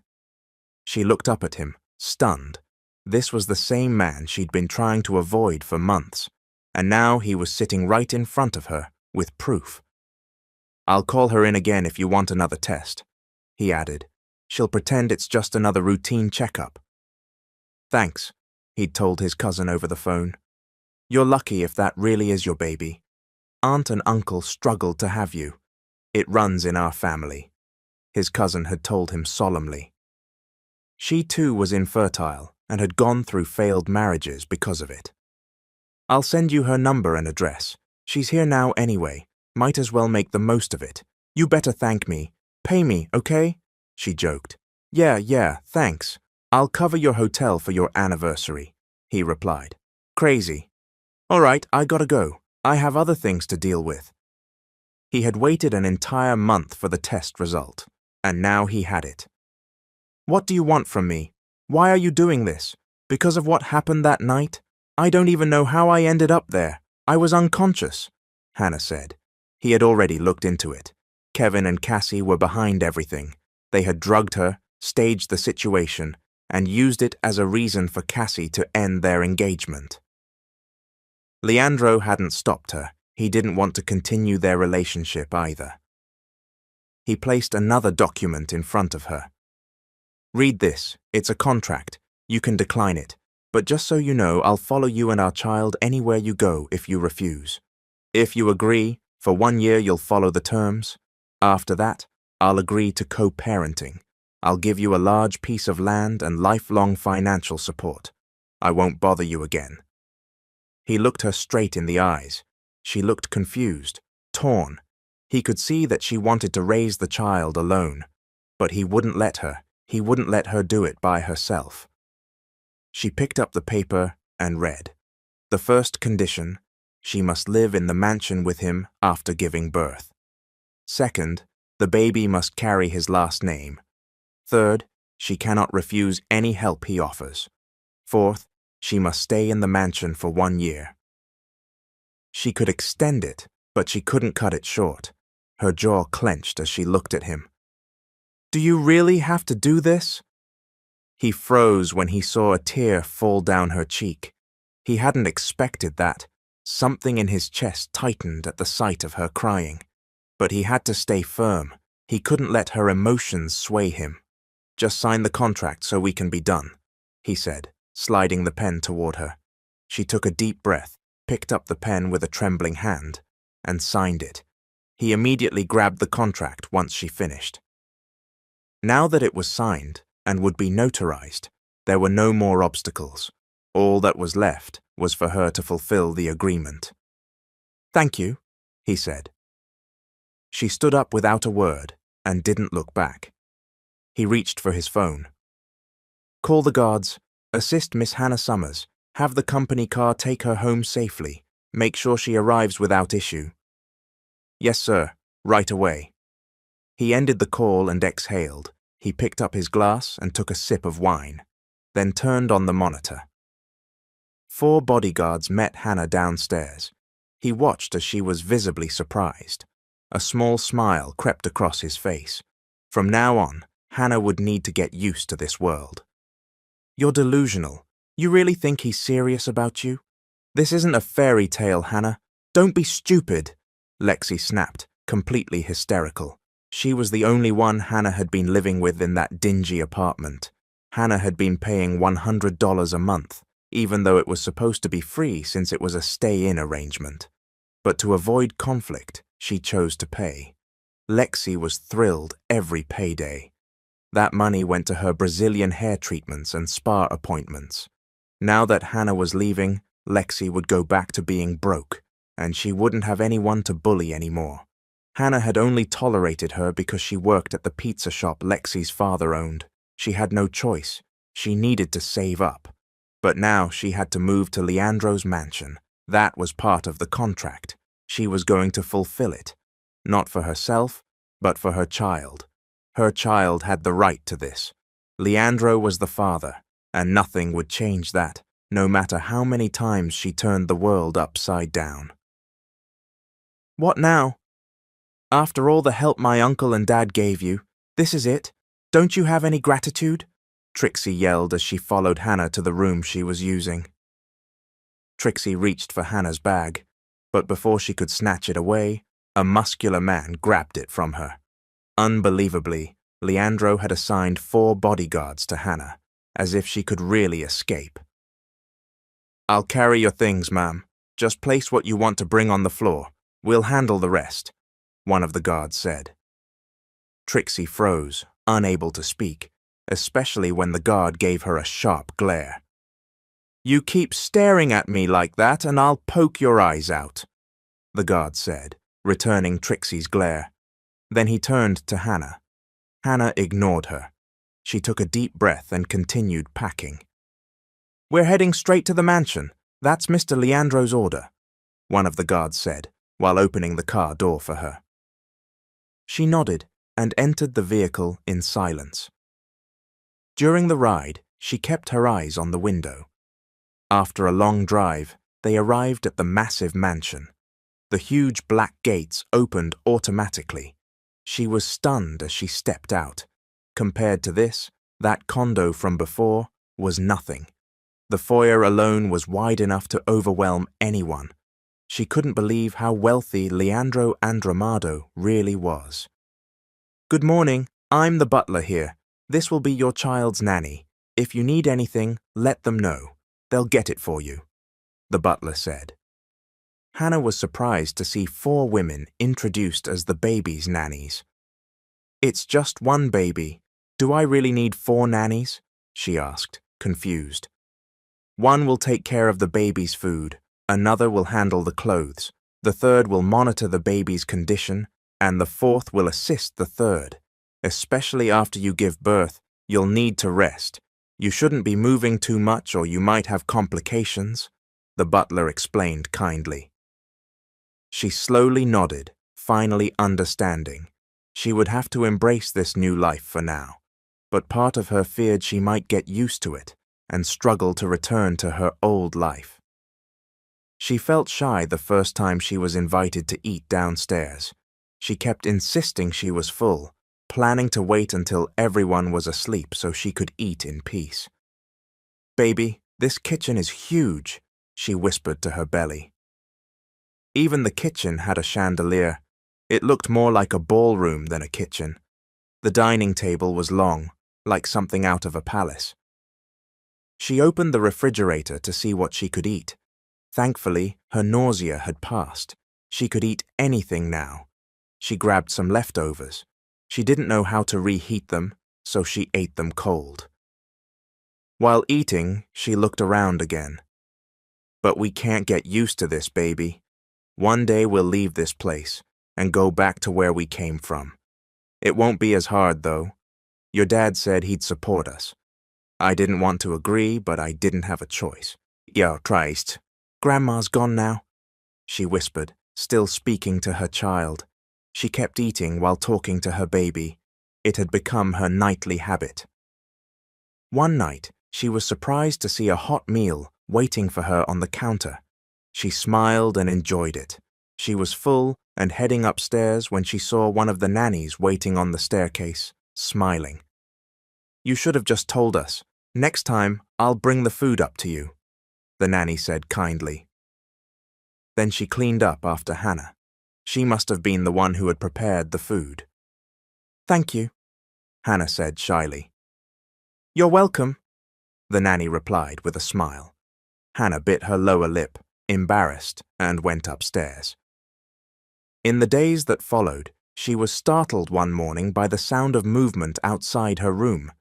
[SPEAKER 3] She looked up at him, stunned. This was the same man she'd been trying to avoid for months, and now he was sitting right in front of her, with proof. I'll call her in again if you want another test, he added. She'll pretend it's just another routine checkup. Thanks, he'd told his cousin over the phone. You're lucky if that really is your baby. Aunt and uncle struggled to have you. It runs in our family, his cousin had told him solemnly. She too was infertile and had gone through failed marriages because of it. I'll send you her number and address. She's here now anyway. Might as well make the most of it. You better thank me. Pay me, okay? She joked. Yeah, thanks. I'll cover your hotel for your anniversary, he replied. Crazy. All right, I gotta go. I have other things to deal with. He had waited an entire month for the test result, and now he had it. What do you want from me? Why are you doing this? Because of what happened that night? I don't even know how I ended up there. I was unconscious, Hannah said. He had already looked into it. Kevin and Cassie were behind everything. They had drugged her, staged the situation, and used it as a reason for Cassie to end their engagement. Leandro hadn't stopped her. He didn't want to continue their relationship either. He placed another document in front of her. Read this. It's a contract. You can decline it, but just so you know, I'll follow you and our child anywhere you go if you refuse. If you agree, for 1 year you'll follow the terms. After that, I'll agree to co-parenting. I'll give you a large piece of land and lifelong financial support. I won't bother you again." He looked her straight in the eyes. She looked confused, torn. He could see that she wanted to raise the child alone, but he wouldn't let her. He wouldn't let her do it by herself. She picked up the paper and read. The first condition: she must live in the mansion with him after giving birth. Second, the baby must carry his last name. Third, she cannot refuse any help he offers. Fourth, she must stay in the mansion for 1 year. She could extend it, but she couldn't cut it short. Her jaw clenched as she looked at him. "Do you really have to do this?" He froze when he saw a tear fall down her cheek. He hadn't expected that. Something in his chest tightened at the sight of her crying. But he had to stay firm. He couldn't let her emotions sway him. "Just sign the contract so we can be done," he said, sliding the pen toward her. She took a deep breath, picked up the pen with a trembling hand, and signed it. He immediately grabbed the contract once she finished. Now that it was signed and would be notarized, there were no more obstacles. All that was left was for her to fulfill the agreement. "Thank you," he said. She stood up without a word and didn't look back. He reached for his phone. "Call the guards. Assist Miss Hannah Summers. Have the company car take her home safely. Make sure she arrives without issue." "Yes, sir. Right away." He ended the call and exhaled. He picked up his glass and took a sip of wine, then turned on the monitor. 4 bodyguards met Hannah downstairs. He watched as she was visibly surprised. A small smile crept across his face. From now on, Hannah would need to get used to this world. "You're delusional. You really think he's serious about you? This isn't a fairy tale, Hannah. Don't be stupid," Lexi snapped, completely hysterical. She was the only one Hannah had been living with in that dingy apartment. Hannah had been paying $100 a month, even though it was supposed to be free since it was a stay-in arrangement. But to avoid conflict, she chose to pay. Lexi was thrilled every payday. That money went to her Brazilian hair treatments and spa appointments. Now that Hannah was leaving, Lexi would go back to being broke, and she wouldn't have anyone to bully anymore. Hannah had only tolerated her because she worked at the pizza shop Lexi's father owned. She had no choice. She needed to save up. But now she had to move to Leandro's mansion. That was part of the contract. She was going to fulfill it. Not for herself, but for her child. Her child had the right to this. Leandro was the father, and nothing would change that, no matter how many times she turned the world upside down. "What now? After all the help my uncle and dad gave you, this is it? Don't you have any gratitude?" Trixie yelled as she followed Hannah to the room she was using. Trixie reached for Hannah's bag, but before she could snatch it away, a muscular man grabbed it from her. Unbelievably, Leandro had assigned 4 bodyguards to Hannah, as if she could really escape. "I'll carry your things, ma'am. Just place what you want to bring on the floor. We'll handle the rest," one of the guards said. Trixie froze, unable to speak, especially when the guard gave her a sharp glare. "You keep staring at me like that and I'll poke your eyes out," the guard said, returning Trixie's glare. Then he turned to Hannah. Hannah ignored her. She took a deep breath and continued packing. "We're heading straight to the mansion. That's Mr. Leandro's order," one of the guards said, while opening the car door for her. She nodded and entered the vehicle in silence. During the ride, she kept her eyes on the window. After a long drive, they arrived at the massive mansion. The huge black gates opened automatically. She was stunned as she stepped out. Compared to this, that condo from before was nothing. The foyer alone was wide enough to overwhelm anyone. She couldn't believe how wealthy Leandro Andromado really was. "Good morning. I'm the butler here. This will be your child's nanny. If you need anything, let them know. They'll get it for you, the butler said. Hannah was surprised to see 4 women introduced as the baby's nannies. It's just one baby. Do I really need 4 nannies? She asked, confused. One will take care of the baby's food, another will handle the clothes, the third will monitor the baby's condition, and the fourth will assist the third. Especially after you give birth, you'll need to rest. You shouldn't be moving too much or you might have complications, the butler explained kindly. She slowly nodded, finally understanding. She would have to embrace this new life for now, but part of her feared she might get used to it and struggle to return to her old life. She felt shy the first time she was invited to eat downstairs. She kept insisting she was full, planning to wait until everyone was asleep so she could eat in peace. "Baby, this kitchen is huge," she whispered to her belly. Even the kitchen had a chandelier. It looked more like a ballroom than a kitchen. The dining table was long, like something out of a palace. She opened the refrigerator to see what she could eat. Thankfully, her nausea had passed. She could eat anything now. She grabbed some leftovers. She didn't know how to reheat them, so she ate them cold. While eating, she looked around again. "But we can't get used to this, baby. One day we'll leave this place and go back to where we came from. It won't be as hard, though. Your dad said he'd support us. I didn't want to agree, but I didn't have a choice. Ja, Christ. Grandma's gone now," she whispered, still speaking to her child. She kept eating while talking to her baby. It had become her nightly habit. One night, she was surprised to see a hot meal waiting for her on the counter. She smiled and enjoyed it. She was full and heading upstairs when she saw one of the nannies waiting on the staircase, smiling. "You should have just told us. Next time, I'll bring the food up to you," the nanny said kindly. Then she cleaned up after Hannah. She must have been the one who had prepared the food. "Thank you," Hannah said shyly. "You're welcome," the nanny replied with a smile. Hannah bit her lower lip, embarrassed, and went upstairs. In the days that followed, she was startled one morning by the sound of movement outside her room.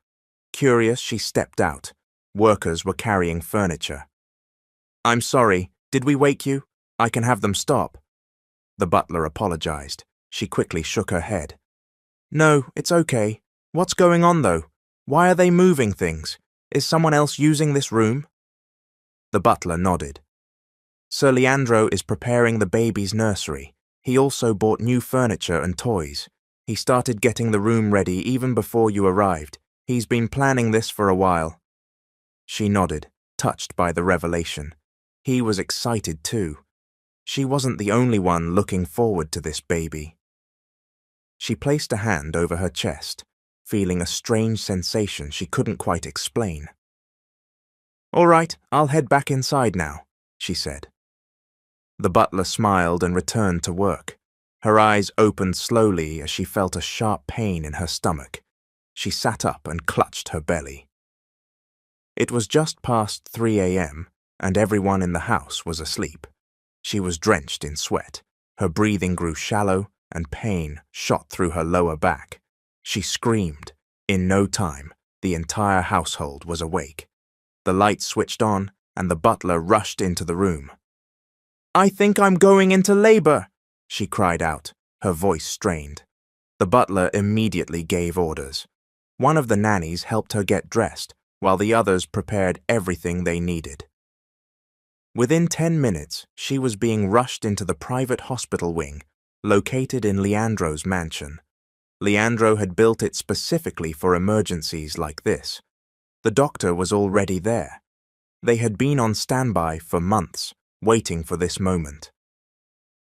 [SPEAKER 3] Curious, she stepped out. Workers were carrying furniture. "I'm sorry, did we wake you? I can have them stop." The butler apologized. She quickly shook her head. "No, it's okay. What's going on, though? Why are they moving things? Is someone else using this room?" The butler nodded. "Sir Leandro is preparing the baby's nursery. He also bought new furniture and toys. He started getting the room ready even before you arrived. He's been planning this for a while." She nodded, touched by the revelation. He was excited too. She wasn't the only one looking forward to this baby. She placed a hand over her chest, feeling a strange sensation she couldn't quite explain. "All right, I'll head back inside now," she said. The butler smiled and returned to work. Her eyes opened slowly as she felt a sharp pain in her stomach. She sat up and clutched her belly. It was just past 3 a.m., and everyone in the house was asleep. She was drenched in sweat. Her breathing grew shallow, and pain shot through her lower back. She screamed. In no time, the entire household was awake. The lights switched on, and the butler rushed into the room. "I think I'm going into labor," she cried out, her voice strained. The butler immediately gave orders. One of the nannies helped her get dressed, while the others prepared everything they needed. Within 10 minutes, she was being rushed into the private hospital wing, located in Leandro's mansion. Leandro had built it specifically for emergencies like this. The doctor was already there. They had been on standby for months, waiting for this moment.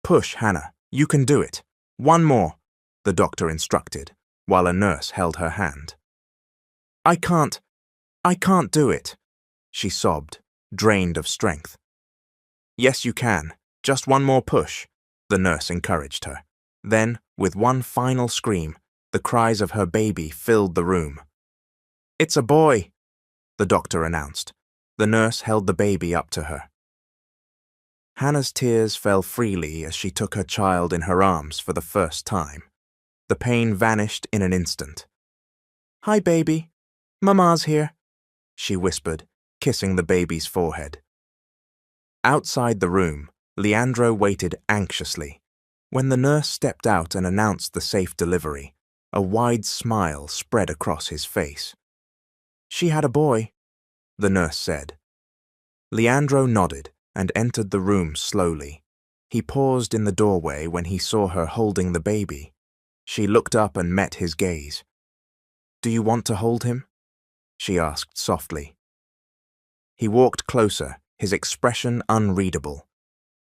[SPEAKER 3] "Push, Hannah. You can do it. One more," the doctor instructed, while a nurse held her hand. I can't do it," she sobbed, drained of strength. "Yes, you can. Just one more push," the nurse encouraged her. Then, with one final scream, the cries of her baby filled the room. "It's a boy!" the doctor announced. The nurse held the baby up to her. Hannah's tears fell freely as she took her child in her arms for the first time. The pain vanished in an instant. "Hi, baby. Mama's here," she whispered, kissing the baby's forehead. Outside the room, Leandro waited anxiously. When the nurse stepped out and announced the safe delivery, a wide smile spread across his face. "She had a boy," the nurse said. Leandro nodded and entered the room slowly. He paused in the doorway when he saw her holding the baby. She looked up and met his gaze. "Do you want to hold him?" she asked softly. He walked closer, his expression unreadable.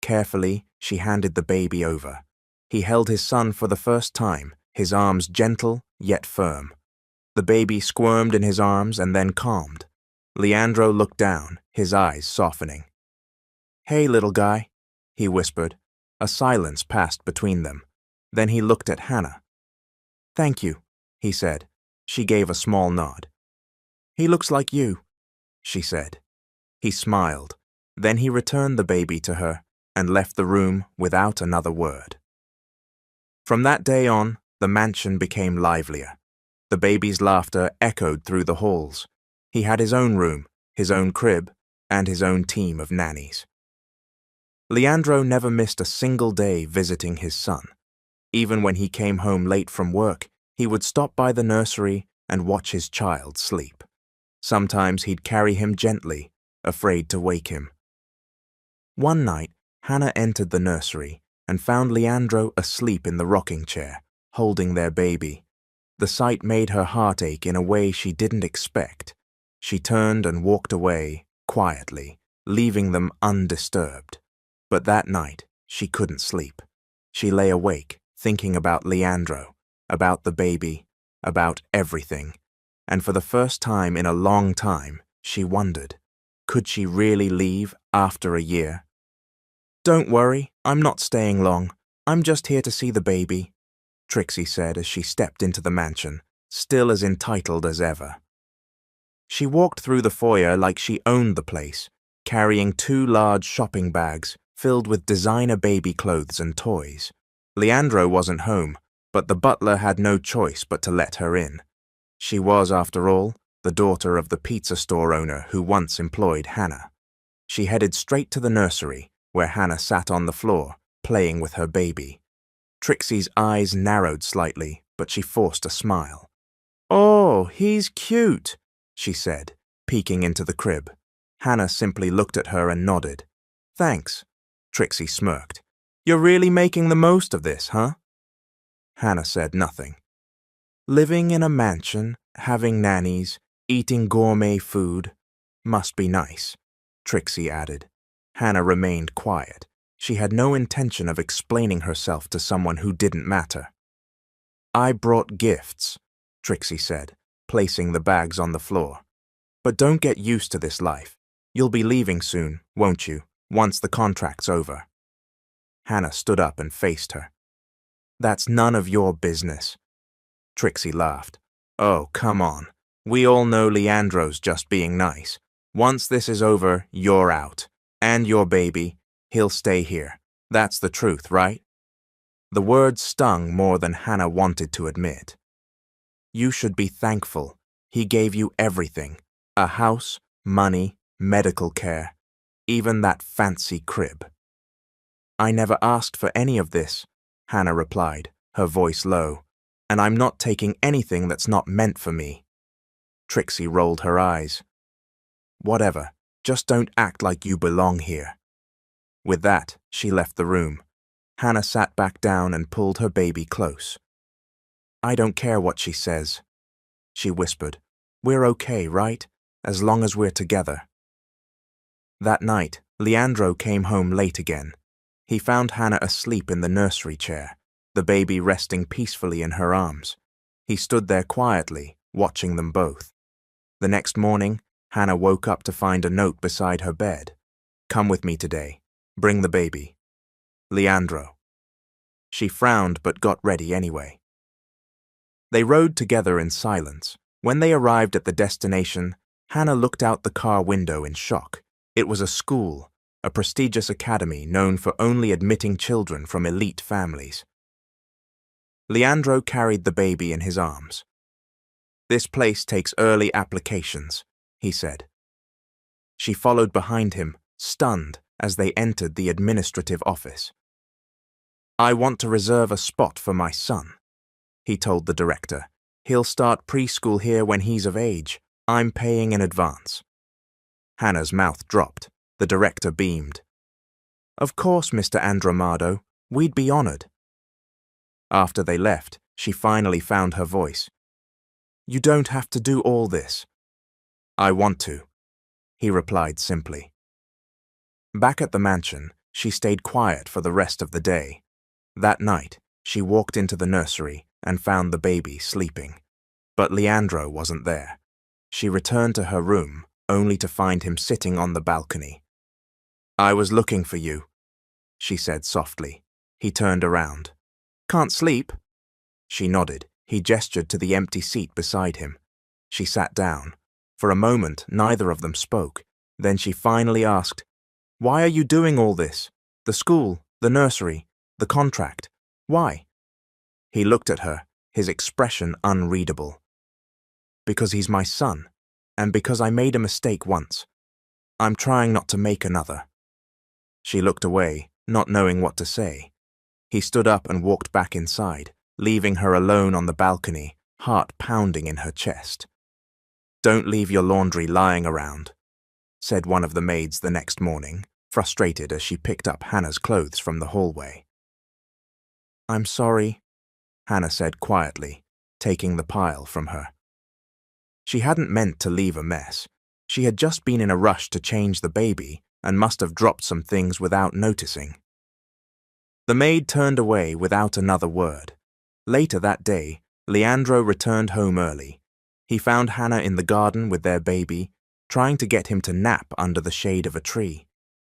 [SPEAKER 3] Carefully, she handed the baby over. He held his son for the first time, his arms gentle yet firm. The baby squirmed in his arms and then calmed. Leandro looked down, his eyes softening. "Hey, little guy," he whispered. A silence passed between them. Then he looked at Hannah. "Thank you," he said. She gave a small nod. "He looks like you," she said. He smiled. Then he returned the baby to her and left the room without another word. From that day on, the mansion became livelier. The baby's laughter echoed through the halls. He had his own room, his own crib, and his own team of nannies. Leandro never missed a single day visiting his son. Even when he came home late from work, he would stop by the nursery and watch his child sleep. Sometimes he'd carry him gently, afraid to wake him. One night, Hannah entered the nursery and found Leandro asleep in the rocking chair, holding their baby. The sight made her heart ache in a way she didn't expect. She turned and walked away, quietly, leaving them undisturbed. But that night, she couldn't sleep. She lay awake, thinking about Leandro, about the baby, about everything. And for the first time in a long time, she wondered, could she really leave after a year? "Don't worry, I'm not staying long. I'm just here to see the baby," Trixie said as she stepped into the mansion, still as entitled as ever. She walked through the foyer like she owned the place, carrying 2 large shopping bags filled with designer baby clothes and toys. Leandro wasn't home, but the butler had no choice but to let her in. She was, after all, the daughter of the pizza store owner who once employed Hannah. She headed straight to the nursery, where Hannah sat on the floor, playing with her baby. Trixie's eyes narrowed slightly, but she forced a smile. "Oh, he's cute," she said, peeking into the crib. Hannah simply looked at her and nodded. "Thanks," Trixie smirked. "You're really making the most of this, huh?" Hannah said nothing. Living in a mansion, having nannies, eating gourmet food, must be nice, Trixie added. Hannah remained quiet. She had no intention of explaining herself to someone who didn't matter. "I brought gifts," Trixie said, placing the bags on the floor. "But don't get used to this life. You'll be leaving soon, won't you, once the contract's over?" Hannah stood up and faced her. "That's none of your business." Trixie laughed. "Oh, come on. We all know Leandro's just being nice. Once this is over, you're out. And your baby, he'll stay here. That's the truth, right?" The words stung more than Hannah wanted to admit. "You should be thankful. He gave you everything. A house, money, medical care, even that fancy crib." "I never asked for any of this," Hannah replied, her voice low. "And I'm not taking anything that's not meant for me." Trixie rolled her eyes. "Whatever, just don't act like you belong here." With that, she left the room. Hannah sat back down and pulled her baby close. "I don't care what she says," she whispered. "We're okay, right? As long as we're together." That night, Leandro came home late again. He found Hannah asleep in the nursery chair, the baby resting peacefully in her arms. He stood there quietly, watching them both. The next morning, Hannah woke up to find a note beside her bed. "Come with me today. Bring the baby. Leandro." She frowned but got ready anyway. They rode together in silence. When they arrived at the destination, Hannah looked out the car window in shock. It was a school, a prestigious academy known for only admitting children from elite families. Leandro carried the baby in his arms. "This place takes early applications," he said. She followed behind him, stunned, as they entered the administrative office. "I want to reserve a spot for my son," he told the director. "He'll start preschool here when he's of age. I'm paying in advance." Hannah's mouth dropped. The director beamed. "Of course, Mr. Andromado. We'd be honored." After they left, she finally found her voice. "You don't have to do all this." "I want to," he replied simply. Back at the mansion, she stayed quiet for the rest of the day. That night, she walked into the nursery and found the baby sleeping. But Leandro wasn't there. She returned to her room, only to find him sitting on the balcony. "I was looking for you," she said softly. He turned around. "Can't sleep?" She nodded. He gestured to the empty seat beside him. She sat down. For a moment, neither of them spoke. Then she finally asked, "Why are you doing all this? The school, the nursery, the contract. Why?" He looked at her, his expression unreadable. "Because he's my son, and because I made a mistake once. I'm trying not to make another." She looked away, not knowing what to say. He stood up and walked back inside, leaving her alone on the balcony, heart pounding in her chest. "Don't leave your laundry lying around," said one of the maids the next morning, frustrated as she picked up Hannah's clothes from the hallway. "I'm sorry," Hannah said quietly, taking the pile from her. She hadn't meant to leave a mess. She had just been in a rush to change the baby and must have dropped some things without noticing. The maid turned away without another word. Later that day, Leandro returned home early. He found Hannah in the garden with their baby, trying to get him to nap under the shade of a tree.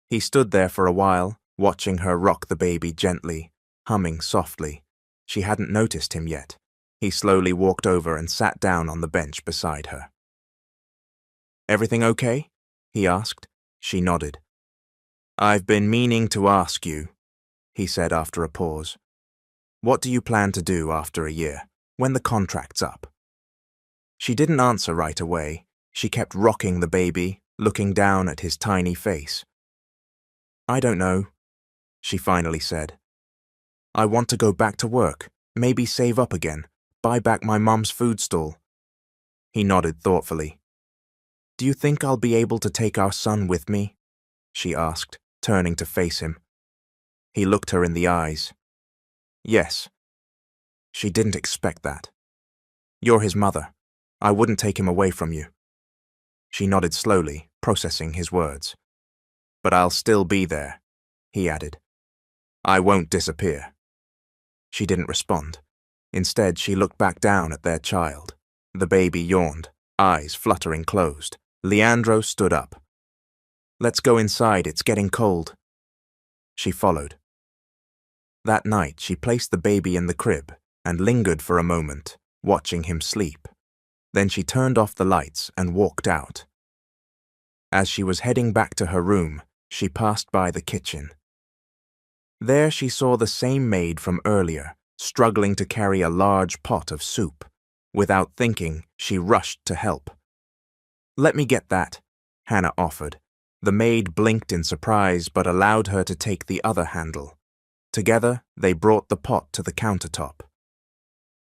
[SPEAKER 3] He stood there for a while, watching her rock the baby gently, humming softly. She hadn't noticed him yet. He slowly walked over and sat down on the bench beside her. "Everything okay?" he asked. She nodded. "I've been meaning to ask you," he said after a pause. "What do you plan to do after a year, when the contract's up?" She didn't answer right away. She kept rocking the baby, looking down at his tiny face. "I don't know," she finally said. "I want to go back to work, maybe save up again, buy back my mum's food stall." He nodded thoughtfully. "Do you think I'll be able to take our son with me?" she asked, turning to face him. He looked her in the eyes. "Yes." She didn't expect that. "You're his mother. I wouldn't take him away from you." She nodded slowly, processing his words. "But I'll still be there," he added. "I won't disappear." She didn't respond. Instead, she looked back down at their child. The baby yawned, eyes fluttering closed. Leandro stood up. "Let's go inside, it's getting cold." She followed. That night, she placed the baby in the crib and lingered for a moment, watching him sleep. Then she turned off the lights and walked out. As she was heading back to her room, she passed by the kitchen. There she saw the same maid from earlier, struggling to carry a large pot of soup. Without thinking, she rushed to help. "Let me get that," Hannah offered. The maid blinked in surprise but allowed her to take the other handle. Together, they brought the pot to the countertop.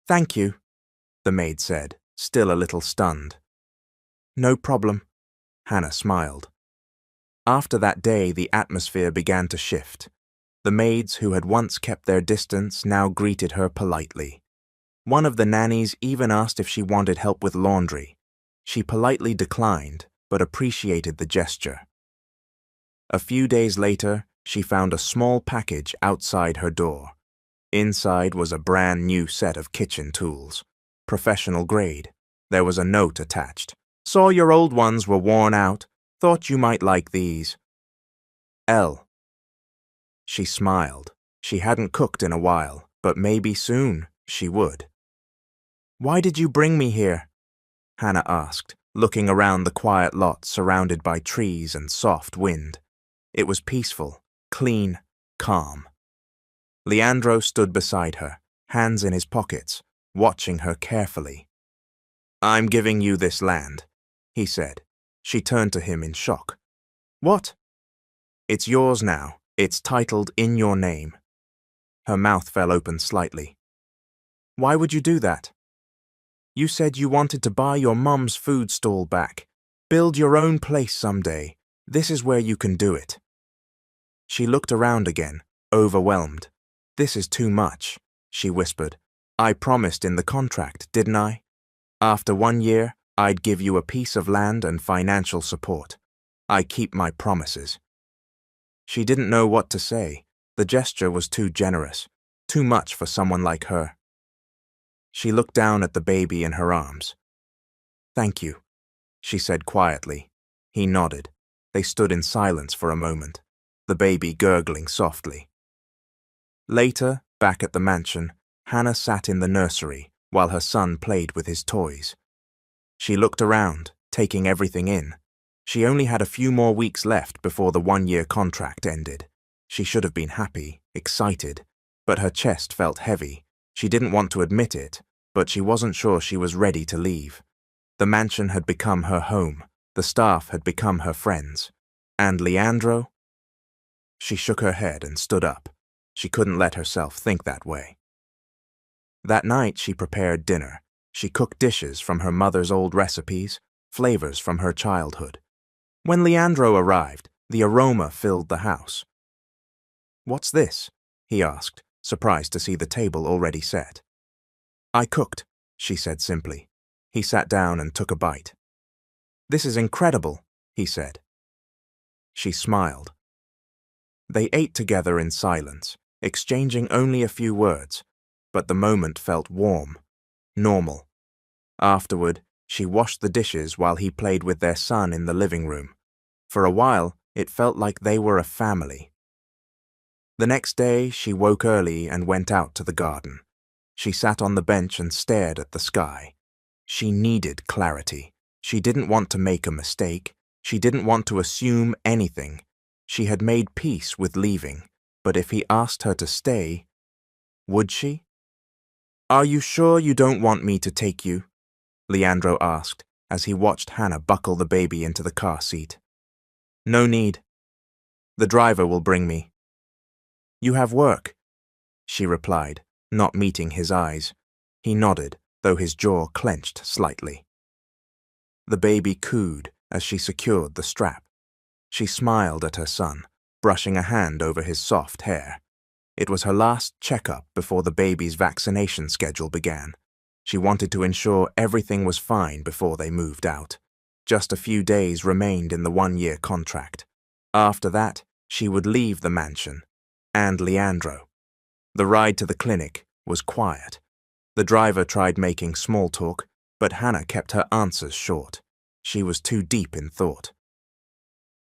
[SPEAKER 3] "Thank you," the maid said, still a little stunned. "No problem," Hannah smiled. After that day, the atmosphere began to shift. The maids who had once kept their distance now greeted her politely. One of the nannies even asked if she wanted help with laundry. She politely declined, but appreciated the gesture. A few days later, she found a small package outside her door. Inside was a brand new set of kitchen tools, professional grade. There was a note attached. "Saw your old ones were worn out. Thought you might like these. L." She smiled. She hadn't cooked in a while, but maybe soon she would. "Why did you bring me here?" Hannah asked, looking around the quiet lot surrounded by trees and soft wind. It was peaceful, clean, calm. Leandro stood beside her, hands in his pockets, watching her carefully. "I'm giving you this land," he said. She turned to him in shock. "What?" "It's yours now. It's titled in your name." Her mouth fell open slightly. "Why would you do that?" "You said you wanted to buy your mum's food stall back. Build your own place someday. This is where you can do it." She looked around again, overwhelmed. "This is too much," she whispered. "I promised in the contract, didn't I? After 1 year, I'd give you a piece of land and financial support. I keep my promises." She didn't know what to say. The gesture was too generous, too much for someone like her. She looked down at the baby in her arms. "Thank you," she said quietly. He nodded. They stood in silence for a moment, the baby gurgling softly. Later, back at the mansion, Hannah sat in the nursery while her son played with his toys. She looked around, taking everything in. She only had a few more weeks left before the 1-year contract ended. She should have been happy, excited, but her chest felt heavy. She didn't want to admit it, but she wasn't sure she was ready to leave. The mansion had become her home. The staff had become her friends. And Leandro? She shook her head and stood up. She couldn't let herself think that way. That night she prepared dinner. She cooked dishes from her mother's old recipes, flavors from her childhood. When Leandro arrived, the aroma filled the house. "What's this?" he asked, surprised to see the table already set. "I cooked," she said simply. He sat down and took a bite. "This is incredible," he said. She smiled. They ate together in silence, exchanging only a few words, but the moment felt warm, normal. Afterward, she washed the dishes while he played with their son in the living room. For a while, it felt like they were a family. The next day, she woke early and went out to the garden. She sat on the bench and stared at the sky. She needed clarity. She didn't want to make a mistake. She didn't want to assume anything. She had made peace with leaving, but if he asked her to stay, would she? "Are you sure you don't want me to take you?" Leandro asked as he watched Hannah buckle the baby into the car seat. "No need. The driver will bring me." "You have work," she replied, not meeting his eyes. He nodded, though his jaw clenched slightly. The baby cooed as she secured the strap. She smiled at her son, brushing a hand over his soft hair. It was her last checkup before the baby's vaccination schedule began. She wanted to ensure everything was fine before they moved out. Just a few days remained in the 1-year contract. After that, she would leave the mansion, and Leandro. The ride to the clinic was quiet. The driver tried making small talk, but Hannah kept her answers short. She was too deep in thought.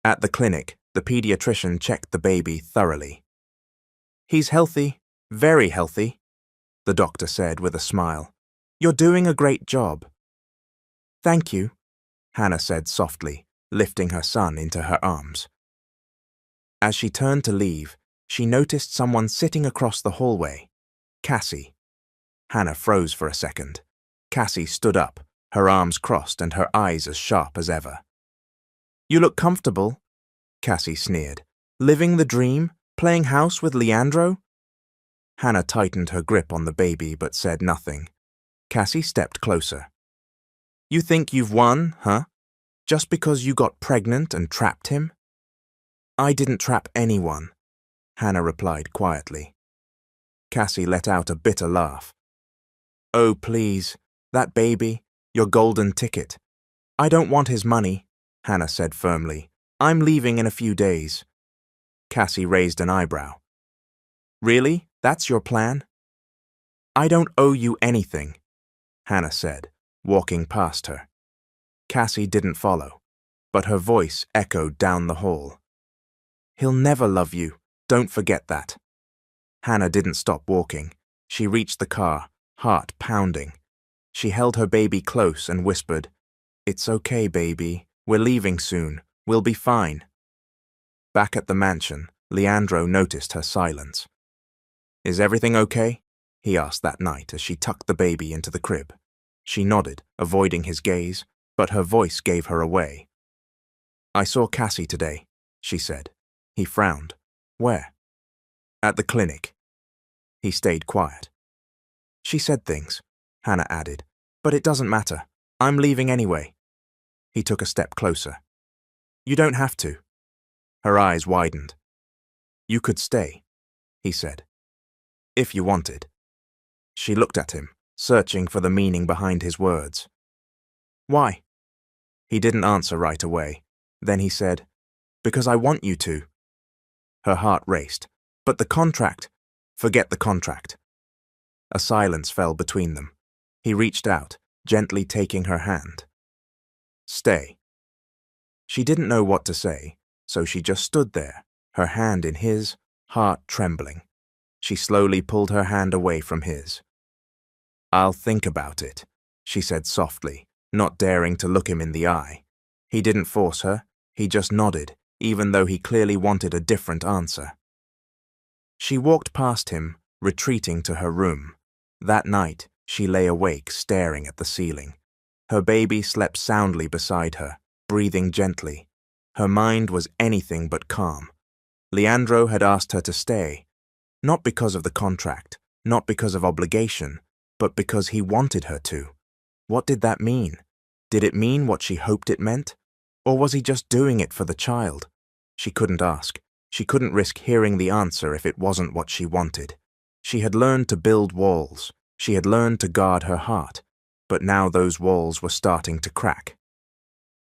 [SPEAKER 3] At the clinic, the pediatrician checked the baby thoroughly. "He's healthy, very healthy," the doctor said with a smile. "You're doing a great job." "Thank you," Hannah said softly, lifting her son into her arms. As she turned to leave, she noticed someone sitting across the hallway. Cassie. Hannah froze for a second. Cassie stood up, her arms crossed and her eyes as sharp as ever. "You look comfortable," Cassie sneered. "Living the dream? Playing house with Leandro?" Hannah tightened her grip on the baby but said nothing. Cassie stepped closer. "You think you've won, huh? Just because you got pregnant and trapped him?" "I didn't trap anyone," Hannah replied quietly. Cassie let out a bitter laugh. "Oh, please, that baby, your golden ticket. I don't want his money," Hannah said firmly. "I'm leaving in a few days." Cassie raised an eyebrow. "Really? That's your plan?" "I don't owe you anything," Hannah said, walking past her. Cassie didn't follow, but her voice echoed down the hall. "He'll never love you. Don't forget that." Hannah didn't stop walking. She reached the car, heart pounding. She held her baby close and whispered, It's okay, baby. We're leaving soon. We'll be fine. Back at the mansion, Leandro noticed her silence. Is everything okay? He asked that night as she tucked the baby into the crib. She nodded, avoiding his gaze, but her voice gave her away. I saw Cassie today, she said. He frowned. Where? At the clinic. He stayed quiet. She said things, Hannah added, but it doesn't matter. I'm leaving anyway. He took a step closer. You don't have to. Her eyes widened. You could stay, he said. If you wanted. She looked at him, searching for the meaning behind his words. Why? He didn't answer right away. Then he said, Because I want you to. Her heart raced. But the contract. Forget the contract. A silence fell between them. He reached out, gently taking her hand. Stay. She didn't know what to say, so she just stood there, her hand in his, heart trembling. She slowly pulled her hand away from his. I'll think about it, she said softly, not daring to look him in the eye. He didn't force her, he just nodded, even though he clearly wanted a different answer. She walked past him, retreating to her room. That night, she lay awake, staring at the ceiling. Her baby slept soundly beside her, breathing gently. Her mind was anything but calm. Leandro had asked her to stay, not because of the contract, not because of obligation, but because he wanted her to. What did that mean? Did it mean what she hoped it meant? Or was he just doing it for the child? She couldn't ask. She couldn't risk hearing the answer if it wasn't what she wanted. She had learned to build walls. She had learned to guard her heart. But now those walls were starting to crack.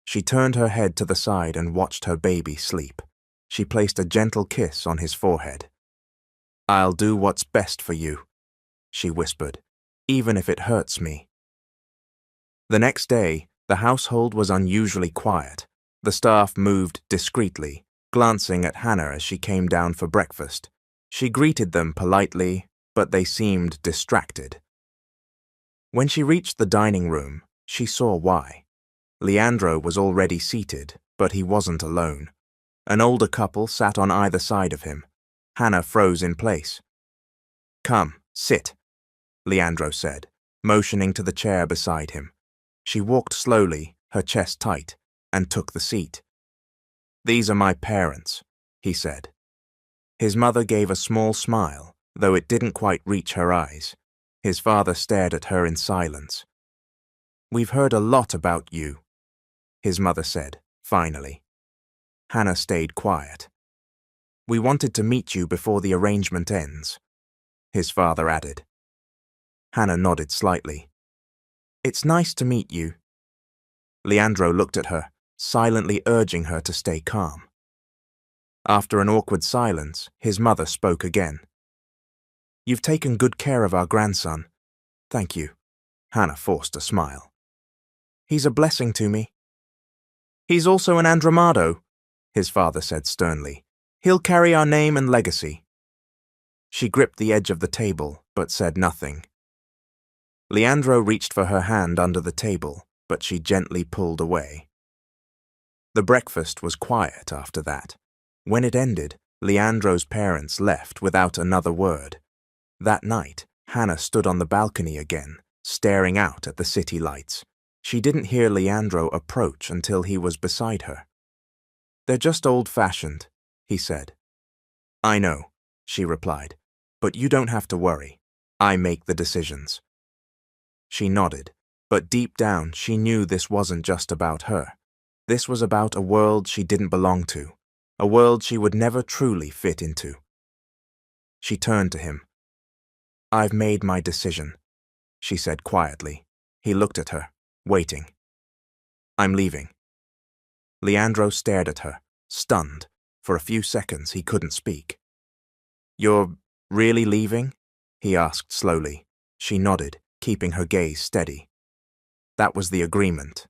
[SPEAKER 3] She turned her head to the side and watched her baby sleep. She placed a gentle kiss on his forehead. I'll do what's best for you, she whispered, even if it hurts me. The next day, the household was unusually quiet. The staff moved discreetly, glancing at Hannah as she came down for breakfast. She greeted them politely, but they seemed distracted. When she reached the dining room, she saw why. Leandro was already seated, but he wasn't alone. An older couple sat on either side of him. Hannah froze in place. Come, sit, Leandro said, motioning to the chair beside him. She walked slowly, her chest tight, and took the seat. These are my parents, he said. His mother gave a small smile, though it didn't quite reach her eyes. His father stared at her in silence. We've heard a lot about you, his mother said, finally. Hannah stayed quiet. We wanted to meet you before the arrangement ends, his father added. Hannah nodded slightly. It's nice to meet you. Leandro looked at her, silently urging her to stay calm. After an awkward silence, his mother spoke again. You've taken good care of our grandson. Thank you. Hannah forced a smile. He's a blessing to me. He's also an Andromado, his father said sternly. He'll carry our name and legacy. She gripped the edge of the table, but said nothing. Leandro reached for her hand under the table, but she gently pulled away. The breakfast was quiet after that. When it ended, Leandro's parents left without another word. That night, Hannah stood on the balcony again, staring out at the city lights. She didn't hear Leandro approach until he was beside her. They're just old-fashioned, he said. I know, she replied, but you don't have to worry. I make the decisions. She nodded, but deep down she knew this wasn't just about her. This was about a world she didn't belong to, a world she would never truly fit into. She turned to him. I've made my decision, she said quietly. He looked at her, waiting. I'm leaving. Leandro stared at her, stunned. For a few seconds he couldn't speak. You're really leaving? He asked slowly. She nodded, keeping her gaze steady. That was the agreement.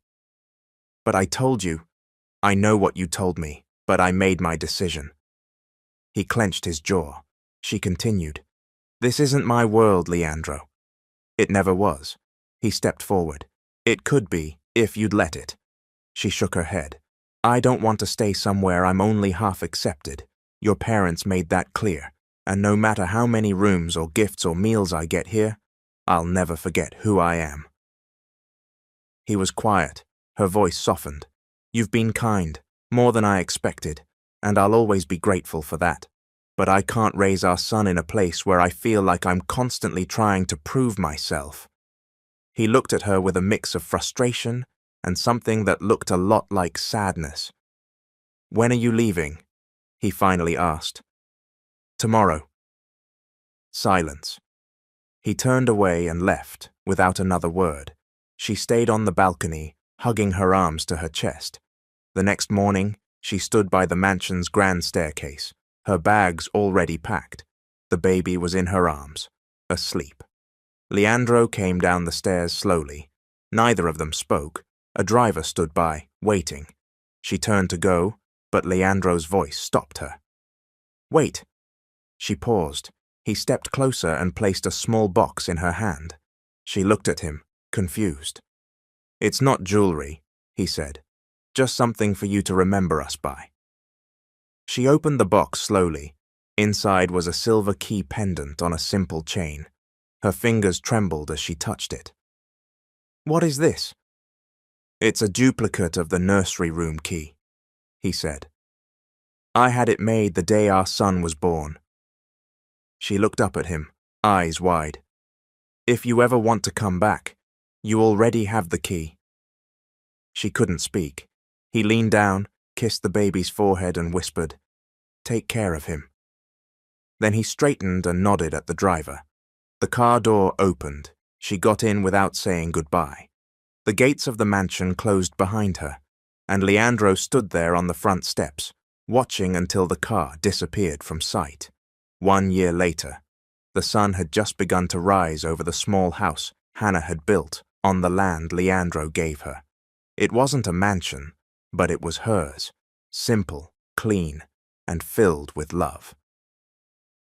[SPEAKER 3] But I told you. I know what you told me, but I made my decision. He clenched his jaw. She continued. This isn't my world, Leandro. It never was. He stepped forward. It could be, If you'd let it. She shook her head. I don't want to stay somewhere I'm only half accepted. Your parents made that clear, and no matter how many rooms or gifts or meals I get here, I'll never forget who I am. He was quiet. Her voice softened. You've been kind, more than I expected, and I'll always be grateful for that. But I can't raise our son in a place where I feel like I'm constantly trying to prove myself. He looked at her with a mix of frustration and something that looked a lot like sadness. When are you leaving? He finally asked. Tomorrow. Silence. He turned away and left without another word. She stayed on the balcony, hugging her arms to her chest. The next morning, she stood by the mansion's grand staircase, her bags already packed. The baby was in her arms, asleep. Leandro came down the stairs slowly. Neither of them spoke. A driver stood by, waiting. She turned to go, but Leandro's voice stopped her. Wait. She paused. He stepped closer and placed a small box in her hand. She looked at him, confused. It's not jewelry, he said. Just something for you to remember us by. She opened the box slowly. Inside was a silver key pendant on a simple chain. Her fingers trembled as she touched it. What is this? It's a duplicate of the nursery room key, he said. I had it made the day our son was born. She looked up at him, eyes wide. If you ever want to come back, you already have the key. She couldn't speak. He leaned down, kissed the baby's forehead and whispered, Take care of him. Then he straightened and nodded at the driver. The car door opened. She got in without saying goodbye. The gates of the mansion closed behind her, and Leandro stood there on the front steps, watching until the car disappeared from sight. 1 year later, the sun had just begun to rise over the small house Hannah had built on the land Leandro gave her. It wasn't a mansion, but it was hers, simple, clean, and filled with love.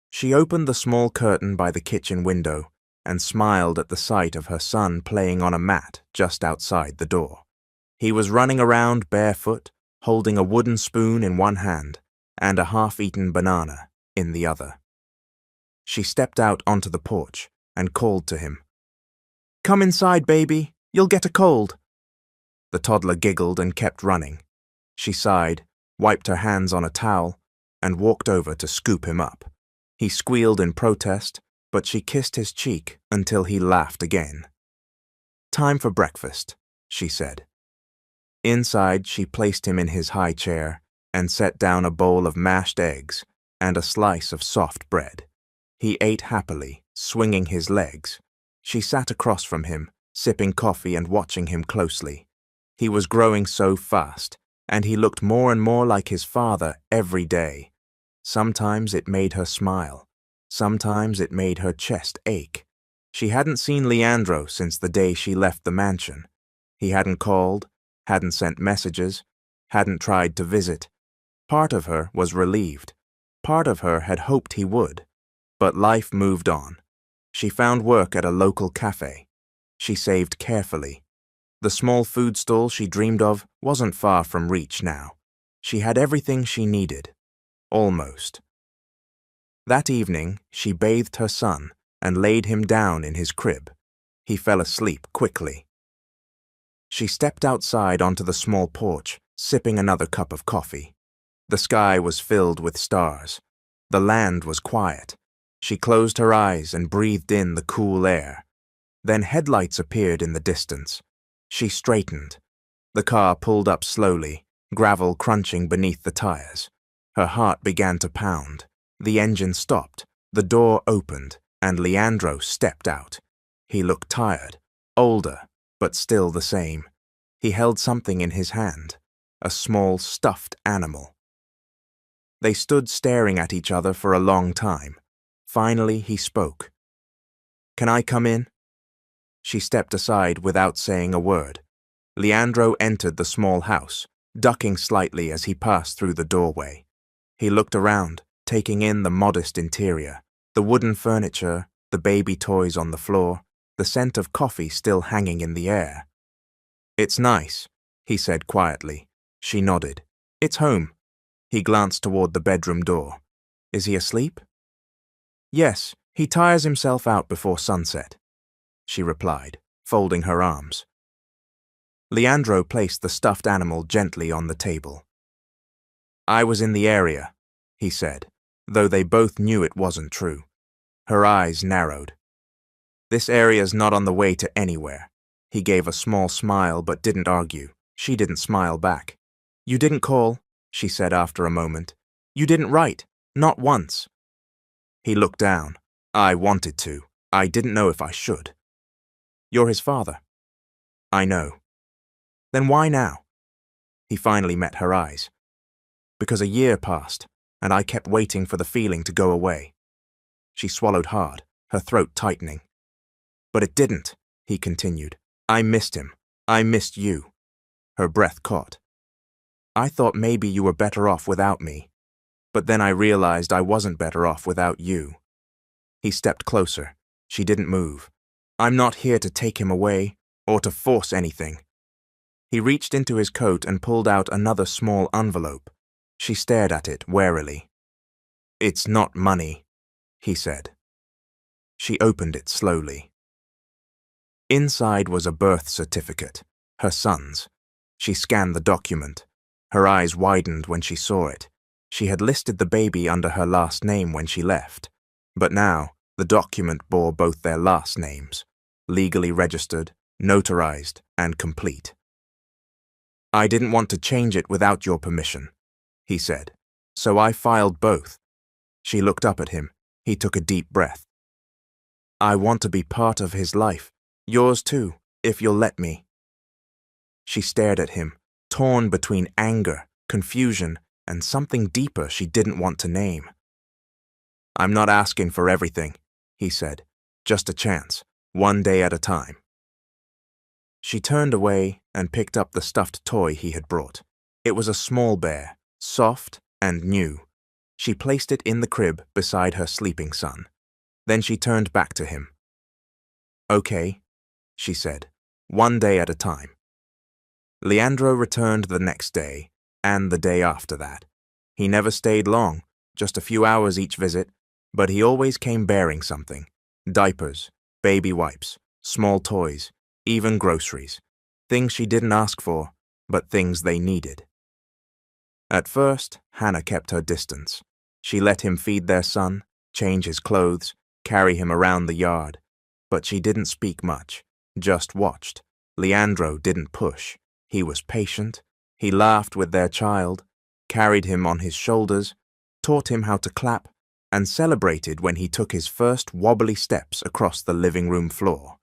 [SPEAKER 3] She opened the small curtain by the kitchen window and smiled at the sight of her son playing on a mat just outside the door. He was running around barefoot, holding a wooden spoon in one hand and a half-eaten banana in the other. She stepped out onto the porch and called to him. Come inside, baby. You'll get a cold. The toddler giggled and kept running. She sighed, wiped her hands on a towel, and walked over to scoop him up. He squealed in protest, but she kissed his cheek until he laughed again. Time for breakfast, she said. Inside, she placed him in his high chair and set down a bowl of mashed eggs and a slice of soft bread. He ate happily, swinging his legs. She sat across from him, sipping coffee and watching him closely. He was growing so fast, and he looked more and more like his father every day. Sometimes it made her smile. Sometimes it made her chest ache. She hadn't seen Leandro since the day she left the mansion. He hadn't called, hadn't sent messages, hadn't tried to visit. Part of her was relieved. Part of her had hoped he would. But life moved on. She found work at a local cafe. She saved carefully. The small food stall she dreamed of wasn't far from reach now. She had everything she needed. Almost. That evening, she bathed her son and laid him down in his crib. He fell asleep quickly. She stepped outside onto the small porch, sipping another cup of coffee. The sky was filled with stars. The land was quiet. She closed her eyes and breathed in the cool air. Then headlights appeared in the distance. She straightened. The car pulled up slowly, gravel crunching beneath the tires. Her heart began to pound. The engine stopped, the door opened, and Leandro stepped out. He looked tired, older, but still the same. He held something in his hand, a small stuffed animal. They stood staring at each other for a long time. Finally, he spoke. Can I come in? She stepped aside without saying a word. Leandro entered the small house, ducking slightly as he passed through the doorway. He looked around, taking in the modest interior, the wooden furniture, the baby toys on the floor, the scent of coffee still hanging in the air. It's nice, he said quietly. She nodded. It's home. He glanced toward the bedroom door. Is he asleep? Yes, he tires himself out before sunset, she replied, folding her arms. Leandro placed the stuffed animal gently on the table. I was in the area, he said, though they both knew it wasn't true. Her eyes narrowed. This area's not on the way to anywhere. He gave a small smile but didn't argue. She didn't smile back. You didn't call, she said after a moment. You didn't write, not once. He looked down. I wanted to. I didn't know if I should. You're his father. I know. Then why now? He finally met her eyes. Because a year passed, and I kept waiting for the feeling to go away. She swallowed hard, her throat tightening. But it didn't, he continued. I missed him. I missed you. Her breath caught. I thought maybe you were better off without me, but then I realized I wasn't better off without you. He stepped closer. She didn't move. I'm not here to take him away or to force anything. He reached into his coat and pulled out another small envelope. She stared at it warily. It's not money, he said. She opened it slowly. Inside was a birth certificate, her son's. She scanned the document. Her eyes widened when she saw it. She had listed the baby under her last name when she left, but now the document bore both their last names, legally registered, notarized, and complete. I didn't want to change it without your permission, he said, so I filed both. She looked up at him. He took a deep breath. I want to be part of his life, yours too, if you'll let me. She stared at him, torn between anger, confusion, and something deeper she didn't want to name. I'm not asking for everything, he said, just a chance, one day at a time. She turned away and picked up the stuffed toy he had brought. It was a small bear, soft and new. She placed it in the crib beside her sleeping son. Then she turned back to him. Okay, she said, one day at a time. Leandro returned the next day, and the day after that. He never stayed long, just a few hours each visit, but he always came bearing something. Diapers, baby wipes, small toys, even groceries. Things she didn't ask for, but things they needed. At first, Hannah kept her distance. She let him feed their son, change his clothes, carry him around the yard. But she didn't speak much, just watched. Leandro didn't push. He was patient. He laughed with their child, carried him on his shoulders, taught him how to clap, and celebrated when he took his first wobbly steps across the living room floor.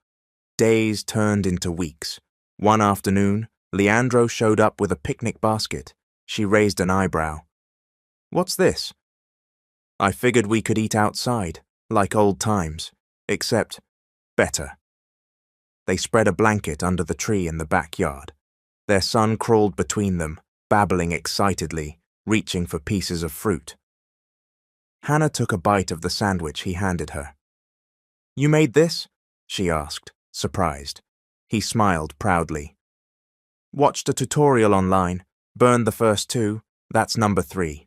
[SPEAKER 3] Days turned into weeks. One afternoon, Leandro showed up with a picnic basket. She raised an eyebrow. What's this? I figured we could eat outside, like old times, except better. They spread a blanket under the tree in the backyard. Their son crawled between them, babbling excitedly, reaching for pieces of fruit. Hannah took a bite of the sandwich he handed her. You made this? She asked, surprised. He smiled proudly. Watched a tutorial online, burned the first 2, that's number 3.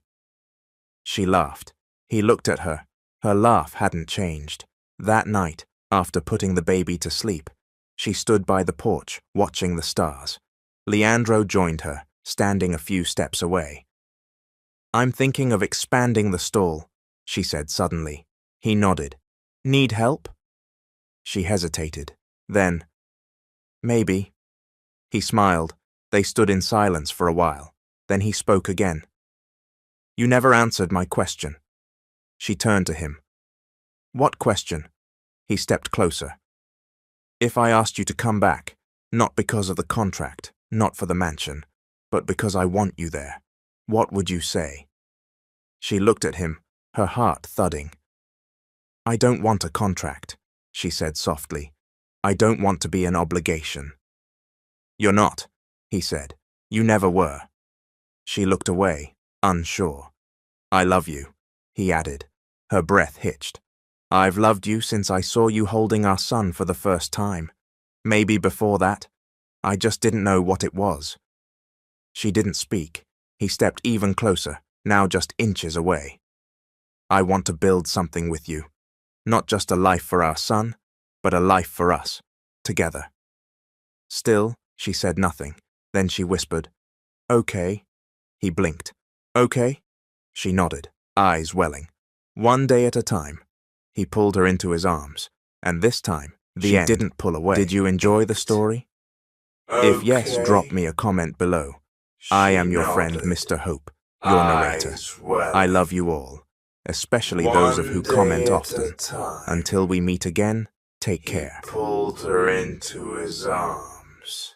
[SPEAKER 3] She laughed. He looked at her. Her laugh hadn't changed. That night, after putting the baby to sleep, she stood by the porch, watching the stars. Leandro joined her, standing a few steps away. I'm thinking of expanding the stall, she said suddenly. He nodded. Need help? She hesitated. Then, maybe. He smiled. They stood in silence for a while. Then he spoke again. You never answered my question. She turned to him. What question? He stepped closer. If I asked you to come back, not because of the contract, not for the mansion, but because I want you there, what would you say? She looked at him, her heart thudding. I don't want a contract, she said softly. I don't want to be an obligation. You're not, he said. You never were. She looked away, unsure. I love you, he added. Her breath hitched. I've loved you since I saw you holding our son for the first time. Maybe before that. I just didn't know what it was. She didn't speak. He stepped even closer, now just inches away. I want to build something with you. Not just a life for our son, but a life for us, together. Still, she said nothing. Then she whispered, "Okay." He blinked. "Okay?" She nodded, eyes welling. One day at a time. He pulled her into his arms, and this time, she didn't pull away. Did you enjoy the story? If yes, drop me a comment below. I am your friend, Mr. Hope, your narrator. I love you all, especially those of who comment often. Until we meet again, take care.
[SPEAKER 4] He pulled her into his arms.